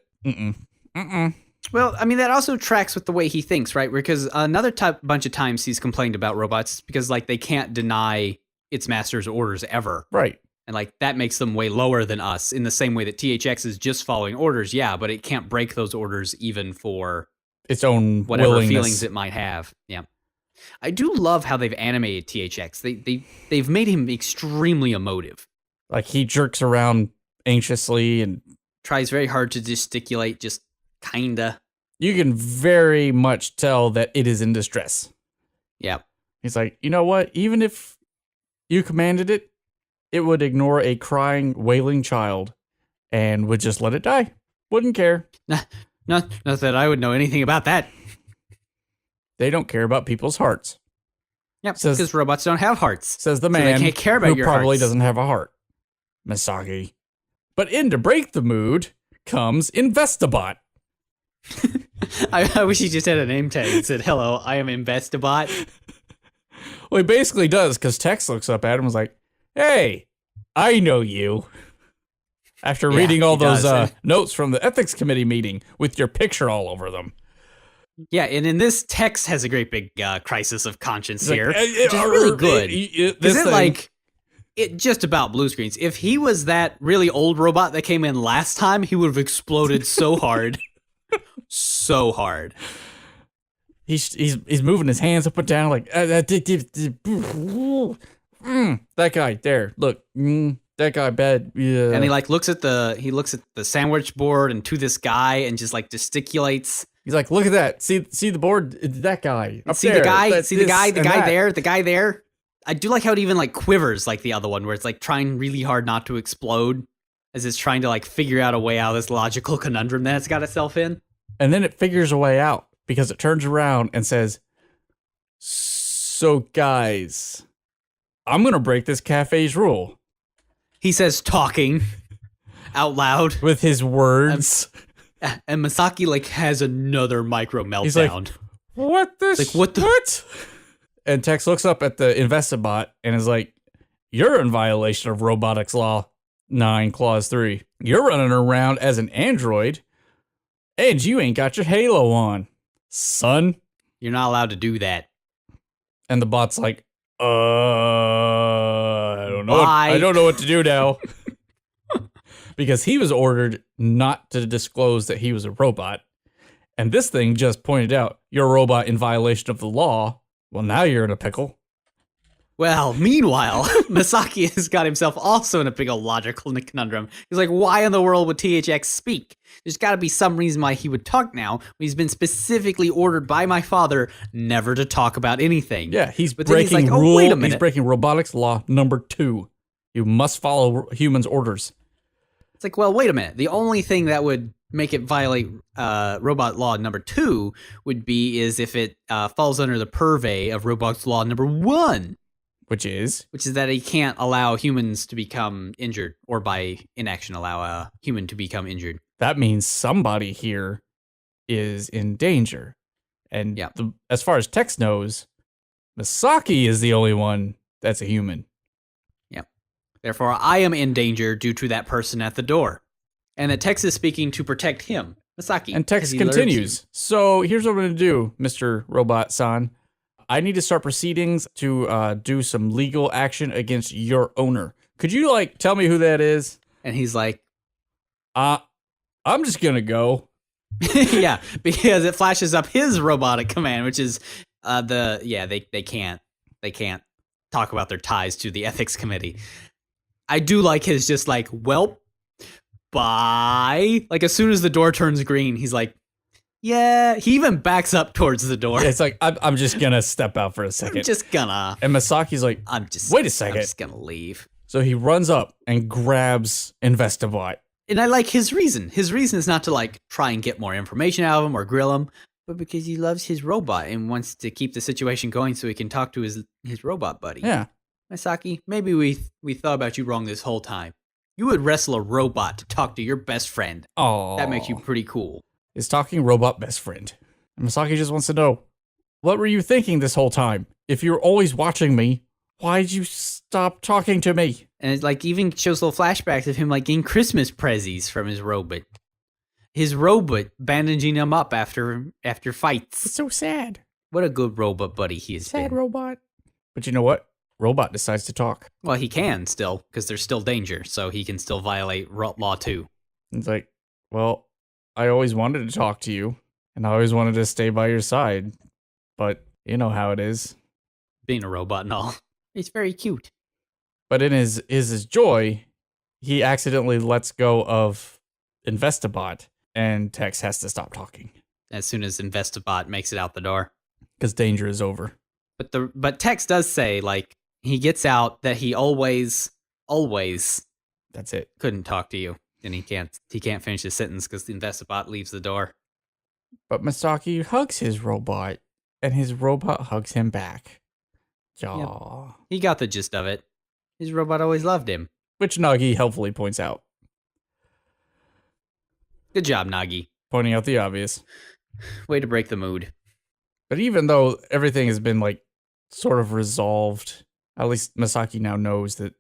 B: Well, I mean, that also tracks with the way he thinks, right? Because another bunch of times he's complained about robots because, like, they can't deny its master's orders ever.
A: Right.
B: And, like, that makes them way lower than us in the same way that THX is just following orders, yeah, but it can't break those orders even for
A: its own
B: whatever feelings it might have. Yeah. I do love how they've animated THX. They've made him extremely emotive.
A: Like, he jerks around anxiously and
B: tries very hard to gesticulate, just kinda.
A: You can very much tell that it is in distress.
B: Yeah.
A: He's like, you know what? Even if you commanded it, it would ignore a crying, wailing child and would just let it die. Wouldn't care.
B: Not that I would know anything about that.
A: They don't care about people's hearts.
B: Yep, because robots don't have hearts.
A: Says the man
B: so they can't care about
A: who
B: your
A: probably
B: hearts.
A: doesn't have a heart. Misaki. But in to break the mood comes Investabot.
B: I wish he just had a name tag and said, hello, I am Investabot.
A: Well, he basically does, because Tex looks up at him and was like, hey, I know you. After reading all those notes from the ethics committee meeting with your picture all over them.
B: Yeah, and in this, Tex has a great big crisis of conscience
A: It's
B: here,
A: like,
B: which is really good. Because it just about blue screens. If he was that really old robot that came in last time, he would have exploded so hard. So hard.
A: He's moving his hands up and down like that guy there. Look, that guy bad. Yeah.
B: And he looks at the sandwich board and to this guy and just like gesticulates.
A: He's like, look at that. See the board. It's that guy. Up
B: see
A: there.
B: the guy.
A: That's
B: see the guy. The guy
A: that.
B: there. The guy there. I do like how it even like quivers like the other one, where it's like trying really hard not to explode, as it's trying to like figure out a way out of this logical conundrum that it's got itself in.
A: And then it figures a way out because it turns around and says, "So guys, I'm gonna break this cafe's rule."
B: He says, talking out loud
A: with his words.
B: And Misaki like has another micro meltdown.
A: He's like, what this?
B: Like, what the?
A: What? And Tex looks up at the Investabot and is like, you're in violation of Robotics Law 9, Clause 3. You're running around as an android, and you ain't got your halo on, son.
B: You're not allowed to do that.
A: And the bot's like, I don't know. I don't know what to do now. Because he was ordered not to disclose that he was a robot. And this thing just pointed out, you're a robot in violation of the law. Well, now you're in a pickle.
B: Well, meanwhile, Misaki has got himself also in a big old logical conundrum. He's like, why in the world would THX speak? There's got to be some reason why he would talk now. He's been specifically ordered by my father never to talk about anything.
A: Yeah, he's breaking rule.
B: Wait a minute.
A: He's breaking Robotics Law number 2. You must follow humans' orders.
B: It's like, well, wait a minute. The only thing that would make it violate Robot Law number 2 would be is if it falls under the purvey of Robotics Law number 1.
A: Which is
B: that he can't allow humans to become injured, or by inaction allow a human to become injured.
A: that means somebody here is in danger. And
B: Yeah.
A: as far as Tex knows, Misaki is the only one that's a human.
B: Yep. Therefore, I am in danger due to that person at the door. And that Tex is speaking to protect him, Misaki.
A: And Tex continues. So here's what we're going to do, Mr. Robot-san. I need to start proceedings to do some legal action against your owner. Could you, like, tell me who that is?
B: And he's like,
A: I'm just going to go.
B: yeah, because it flashes up his robotic command, which is they can't talk about their ties to the ethics committee. I do like his just like, well, bye. Like as soon as the door turns green, he's like, yeah. He even backs up towards the door.
A: It's like, I'm just going to step out for a second.
B: I'm just gonna.
A: And Misaki's like, wait a second.
B: I'm just gonna leave.
A: So he runs up and grabs Investabot.
B: And I like his reason. His reason is not to like try and get more information out of him or grill him, but because he loves his robot and wants to keep the situation going so he can talk to his robot buddy.
A: Yeah.
B: Misaki, maybe we thought about you wrong this whole time. You would wrestle a robot to talk to your best friend.
A: Oh,
B: that makes you pretty cool.
A: His talking robot best friend. And Misaki just wants to know, what were you thinking this whole time? If you were always watching me, why'd you stop talking to me?
B: And it like even shows little flashbacks of him like getting Christmas prezzies from his robot. His robot bandaging him up after fights.
A: It's so sad.
B: What a good robot buddy he is.
A: Sad robot. But you know what? Robot decides to talk.
B: Well, he can still, because there's still danger, so he can still violate law too.
A: It's like, well, I always wanted to talk to you, and I always wanted to stay by your side, but you know how it is.
B: Being a robot and all. It's very cute.
A: But in his joy, he accidentally lets go of Investabot, and Tex has to stop talking.
B: As soon as Investabot makes it out the door.
A: Because danger is over.
B: But Tex does say, like, he gets out that he always
A: that's it.
B: Couldn't talk to you. And he can't finish his sentence because the Investabot leaves the door.
A: But Misaki hugs his robot, and his robot hugs him back. Yaw.
B: Yep. He got the gist of it. His robot always loved him.
A: Which Nagi helpfully points out.
B: Good job, Nagi.
A: Pointing out the obvious.
B: Way to break the mood.
A: But even though everything has been, like, sort of resolved, at least Misaki now knows that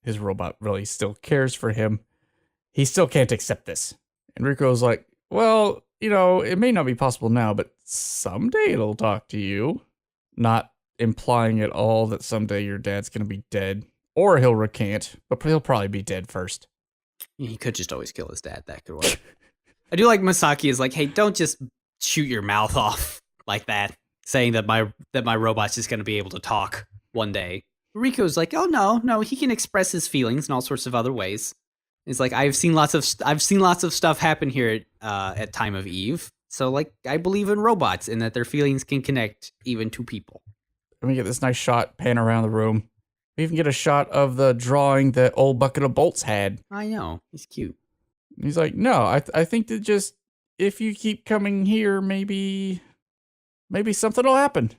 A: his robot really still cares for him. He still can't accept this. And Rico's like, well, you know, it may not be possible now, but someday it'll talk to you. Not implying at all that someday your dad's going to be dead. Or he'll recant, but he'll probably be dead first.
B: He could just always kill his dad. That could work. I do like Misaki is like, hey, don't just shoot your mouth off like that, saying that my robot's just going to be able to talk one day. Rico's like, oh no, he can express his feelings in all sorts of other ways. He's like, I've seen lots of stuff happen here at Time of Eve. So like, I believe in robots and that their feelings can connect even to people.
A: And we get this nice shot, pan around the room. We even get a shot of the drawing that old Bucket of Bolts had.
B: I know, he's cute.
A: He's like, no, I think that just if you keep coming here, maybe something will happen.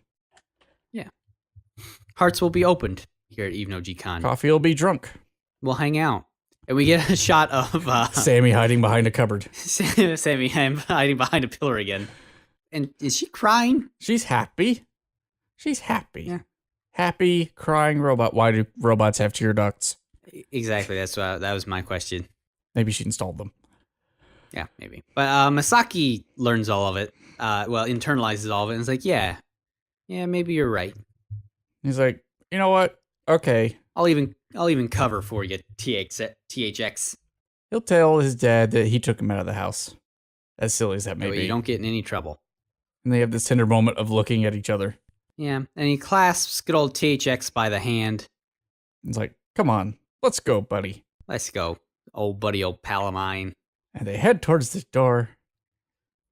B: Yeah, hearts will be opened here at Eve no Jikan.
A: Coffee will be drunk.
B: We'll hang out. And we get a shot of
A: Sammy hiding behind a cupboard.
B: Sammy hiding behind a pillar again. And is she crying?
A: She's happy. She's happy.
B: Yeah.
A: Happy, crying robot. Why do robots have tear ducts?
B: Exactly. That was my question.
A: Maybe she installed them.
B: Yeah, maybe. But Misaki learns all of it. Internalizes all of it and is like, yeah, maybe you're right.
A: He's like, you know what? Okay.
B: I'll even cover for you, THX.
A: He'll tell his dad that he took him out of the house. As silly as that may be.
B: You don't get in any trouble.
A: And they have this tender moment of looking at each other.
B: Yeah, and he clasps good old THX by the hand.
A: He's like, come on, let's go, buddy.
B: Let's go, old pal of mine.
A: And they head towards the door.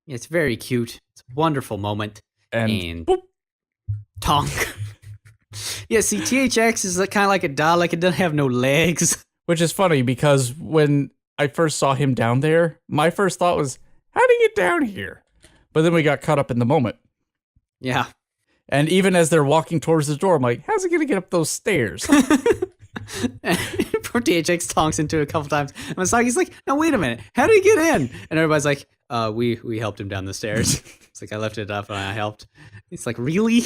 B: It's very cute. It's a wonderful moment.
A: And
B: boop. Tonk. Yeah, see, THX is kind of like a doll, like it doesn't have no legs.
A: Which is funny because when I first saw him down there, my first thought was, how did he get down here? But then we got caught up in the moment.
B: Yeah.
A: And even as they're walking towards the door, I'm like, how's he going to get up those stairs?
B: Poor THX tonks into it a couple times. And Misaki's like, no, wait a minute. How did he get in? And everybody's like, we helped him down the stairs. It's like, I lifted it up and I helped. He's like, really?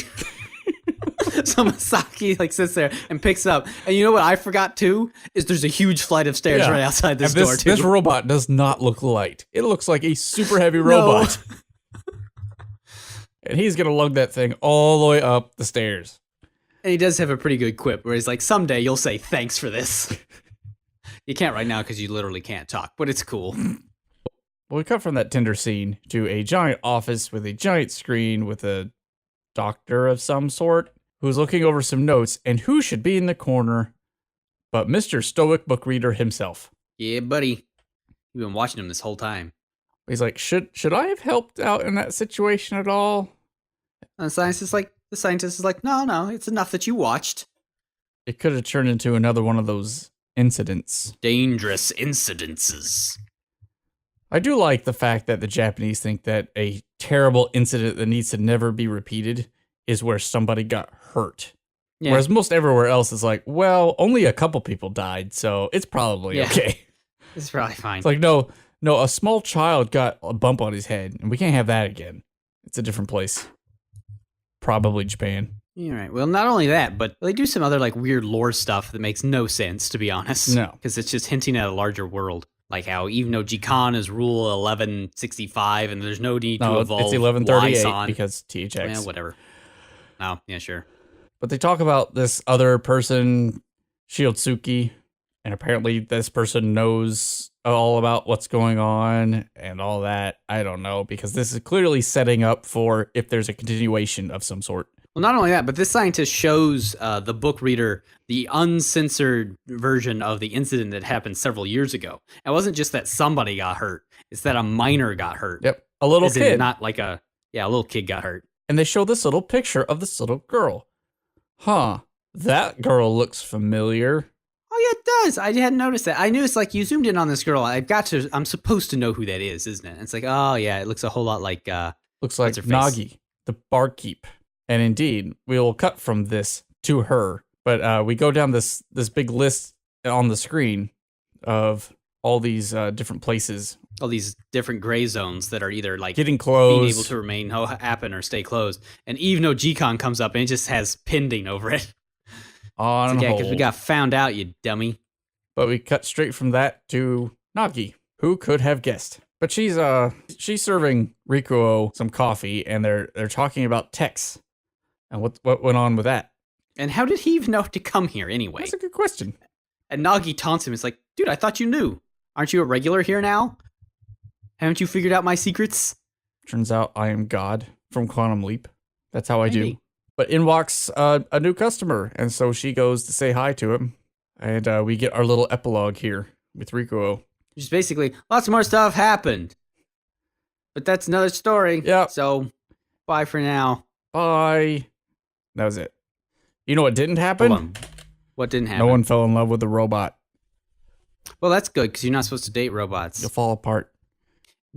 B: So Misaki like sits there and picks up. And you know what I forgot too? Is there's a huge flight of stairs right outside this door too.
A: This robot does not look light. It looks like a super heavy robot. And he's going to lug that thing all the way up the stairs.
B: And he does have a pretty good quip where he's like, someday you'll say thanks for this. You can't right now because you literally can't talk, but it's cool.
A: Well, we cut from that Tinder scene to a giant office with a giant screen with a doctor of some sort who's looking over some notes, and who should be in the corner but Mr. Stoic Book Reader himself.
B: Yeah, buddy. You've been watching him this whole time.
A: He's like, should I have helped out in that situation at all?
B: And the scientist is like, no, it's enough that you watched.
A: It could have turned into another one of those incidents.
B: Dangerous incidences.
A: I do like the fact that the Japanese think that a terrible incident that needs to never be repeated is where somebody got hurt. Yeah. Whereas most everywhere else is like, well, only a couple people died, so it's probably okay.
B: It's probably fine.
A: It's like, no, a small child got a bump on his head, and we can't have that again. It's a different place. Probably Japan.
B: You're right. Well, not only that, but they do some other like weird lore stuff that makes no sense, to be honest.
A: No.
B: Because it's just hinting at a larger world. Like how even though Jikan is rule 1165 and there's no need to evolve.
A: It's 1138 because THX.
B: Yeah, whatever. Oh, yeah, sure.
A: But they talk about this other person, Shiotsuki, and apparently this person knows all about what's going on and all that. I don't know, because this is clearly setting up for if there's a continuation of some sort.
B: Well, not only that, but this scientist shows the book reader the uncensored version of the incident that happened several years ago. It wasn't just that somebody got hurt. It's that a minor got hurt.
A: Yep, a little kid.
B: Not like a little kid got hurt.
A: And they show this little picture of this little girl. Huh, that girl looks familiar.
B: Oh, yeah, it does. I hadn't noticed that. I knew it's like you zoomed in on this girl. I'm supposed to know who that is, isn't it? And it's like, oh, yeah, it looks a whole lot like...
A: looks like Nagi, the barkeep. And indeed, we will cut from this to her. But we go down this big list on the screen of all these different places.
B: All these different gray zones that are either like
A: getting closed,
B: being able to remain happen or stay closed. And even though Jikan comes up and it just has pending over it.
A: On hold.
B: Yeah, because we got found out, you dummy.
A: But we cut straight from that to Nagi. Who could have guessed? But she's serving Rikuo some coffee, and they're talking about Tex and what went on with that.
B: And how did he even know to come here anyway?
A: That's a good question.
B: And Nagi taunts him. It's like, dude, I thought you knew. Aren't you a regular here now? Haven't you figured out my secrets?
A: Turns out I am God from Quantum Leap. That's how I do. But in walks a new customer, and so she goes to say hi to him. And we get our little epilogue here with Rikuo.
B: Just basically, lots more stuff happened. But that's another story.
A: Yeah.
B: So, bye for now.
A: Bye. That was it. You know what didn't happen?
B: Hold on. What didn't happen?
A: No one fell in love with the robot.
B: Well, that's good, because you're not supposed to date robots.
A: You'll fall apart.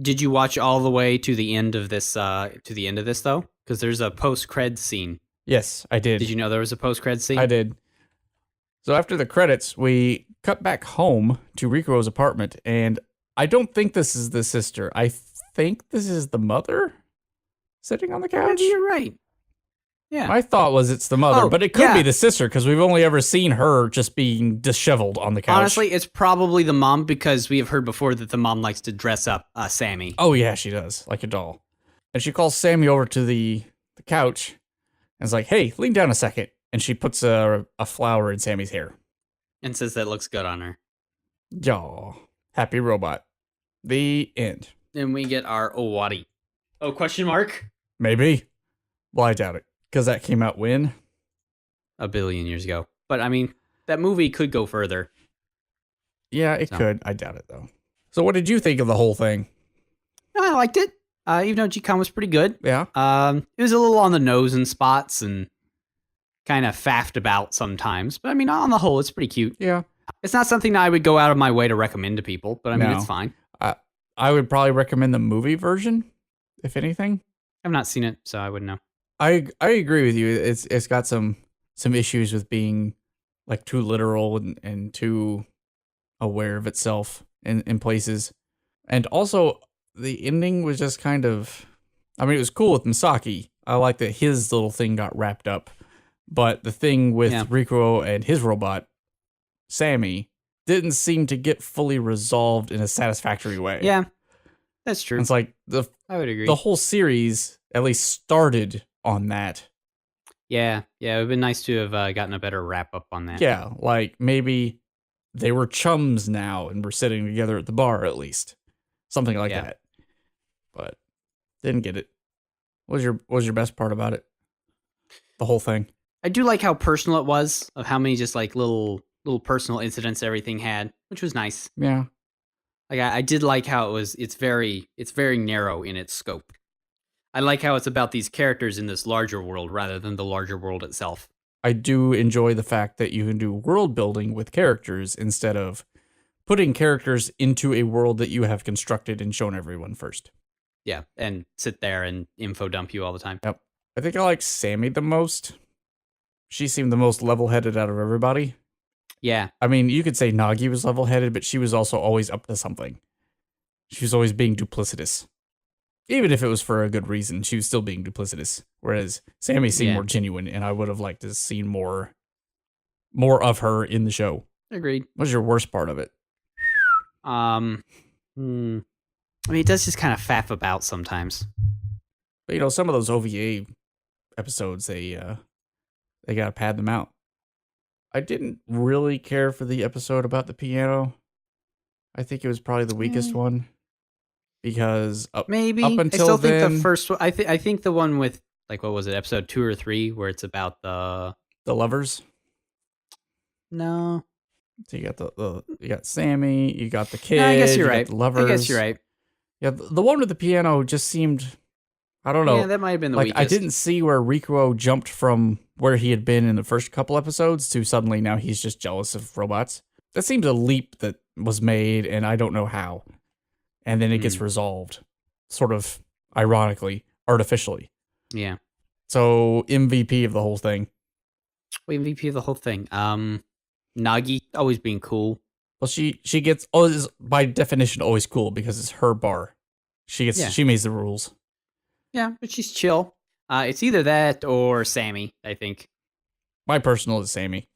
B: Did you watch all the way to the end of this, though? Because there's a post-cred scene.
A: Yes, I did.
B: Did you know there was a post-cred scene?
A: I did. So after the credits, we cut back home to Rikuo's apartment, and I don't think this is the sister. I think this is the mother sitting on the couch.
B: Maybe you're right. Yeah.
A: My thought was it's the mother, but it could be the sister, because we've only ever seen her just being disheveled on the couch.
B: Honestly, it's probably the mom, because we have heard before that the mom likes to dress up Sammy.
A: Oh, yeah, she does, like a doll. And she calls Sammy over to the couch and is like, hey, lean down a second. And she puts a flower in Sammy's hair.
B: And says that looks good on her.
A: Yaw. Happy robot. The end.
B: Then we get our Owari. Oh, question mark?
A: Maybe. Well, I doubt it. Because that came out when?
B: A billion years ago. But, I mean, that movie could go further.
A: Yeah, it could. I doubt it, though. So what did you think of the whole thing?
B: I liked it. Even though Jikan was pretty good.
A: Yeah.
B: It was a little on the nose in spots and kind of faffed about sometimes. But, I mean, on the whole, it's pretty cute.
A: Yeah.
B: It's not something that I would go out of my way to recommend to people. But, I mean, it's fine.
A: I would probably recommend the movie version, if anything.
B: I've not seen it, so I wouldn't know.
A: I agree with you. It's got some issues with being like too literal and too aware of itself in places. And also the ending was just kind of, I mean, it was cool with Misaki. I like that his little thing got wrapped up. But the thing with Rikuo and his robot, Sammy, didn't seem to get fully resolved in a satisfactory way.
B: Yeah, that's true.
A: It's like
B: I would agree.
A: The whole series at least started on that.
B: Yeah, it would have been nice to have gotten a better wrap up on that.
A: Yeah, like maybe they were chums now and were sitting together at the bar at least. Something like that. But didn't get it. What was your best part about it? The whole thing.
B: I do like how personal it was, of how many just like little personal incidents everything had, which was nice.
A: Yeah.
B: Like I did like how it's very narrow in its scope. I like how it's about these characters in this larger world rather than the larger world itself.
A: I do enjoy the fact that you can do world building with characters instead of putting characters into a world that you have constructed and shown everyone first.
B: Yeah, and sit there and info dump you all the time.
A: Yep. I think I like Sammy the most. She seemed the most level-headed out of everybody.
B: Yeah.
A: I mean, you could say Nagi was level-headed, but she was also always up to something. She was always being duplicitous. Even if it was for a good reason, she was still being duplicitous. Whereas Sammy seemed more genuine, and I would have liked to have seen more of her in the show.
B: Agreed.
A: What was your worst part of it?
B: I mean, it does just kind of faff about sometimes.
A: But, you know, some of those OVA episodes, they gotta pad them out. I didn't really care for the episode about the piano. I think it was probably the weakest one. Because
B: maybe
A: up until
B: I still
A: then,
B: think the first one. I think the one with like what was it, episode 2 or 3, where it's about the
A: lovers.
B: No,
A: so you got you got Sammy, you got the kid.
B: No, I guess you're right.
A: The lovers.
B: I guess you're right.
A: Yeah, the one with the piano just seemed, I don't know.
B: Yeah, that might have been the
A: like
B: weakest.
A: I didn't see where Rikuo jumped from where he had been in the first couple episodes to suddenly now he's just jealous of robots. That seems a leap that was made, and I don't know how. And then it gets resolved, sort of ironically, artificially.
B: Yeah.
A: So MVP of the whole thing.
B: MVP of the whole thing. Nagi always being cool.
A: Well, she gets is by definition always cool because it's her bar. She makes the rules.
B: Yeah, but she's chill. It's either that or Sammy, I think.
A: My personal is Sammy.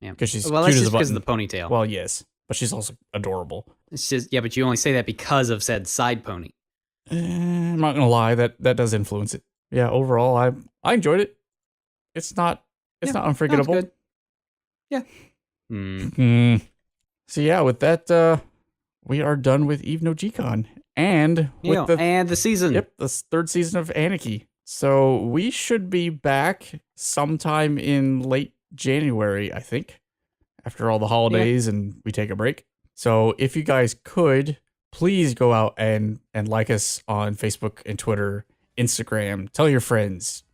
B: Yeah,
A: because she's
B: well,
A: cute
B: that's
A: as
B: just
A: a button.
B: because of the ponytail.
A: Well, yes, but she's also adorable.
B: It's just but you only say that because of said side pony.
A: I'm not gonna lie, that does influence it. Yeah, overall, I enjoyed it. It's not unforgettable.
B: Good. Yeah.
A: So yeah, with that, we are done with Eve no Jikan and with
B: the season.
A: Yep, the third season of Aniki. So we should be back sometime in late January, I think, after all the holidays and we take a break. So if you guys could, please go out and like us on Facebook and Twitter, Instagram. Tell your friends.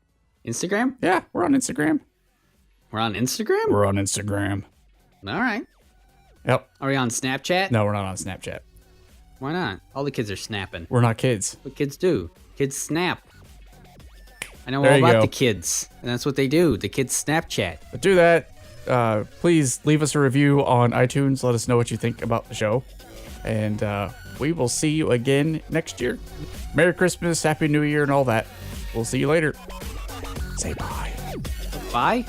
B: Instagram?
A: Yeah, we're on Instagram.
B: We're on Instagram?
A: We're on Instagram.
B: All right.
A: Yep.
B: Are we on Snapchat?
A: No, we're not on Snapchat.
B: Why not? All the kids are snapping.
A: We're not kids.
B: What kids do? Kids snap. I know
A: There
B: all
A: you
B: about
A: go.
B: the kids. And that's what they do. The kids Snapchat.
A: But do that. Please leave us a review on iTunes. Let us know what you think about the show. And we will see you again next year. Merry Christmas, Happy New Year, and all that. We'll see you later. Say bye.
B: Bye?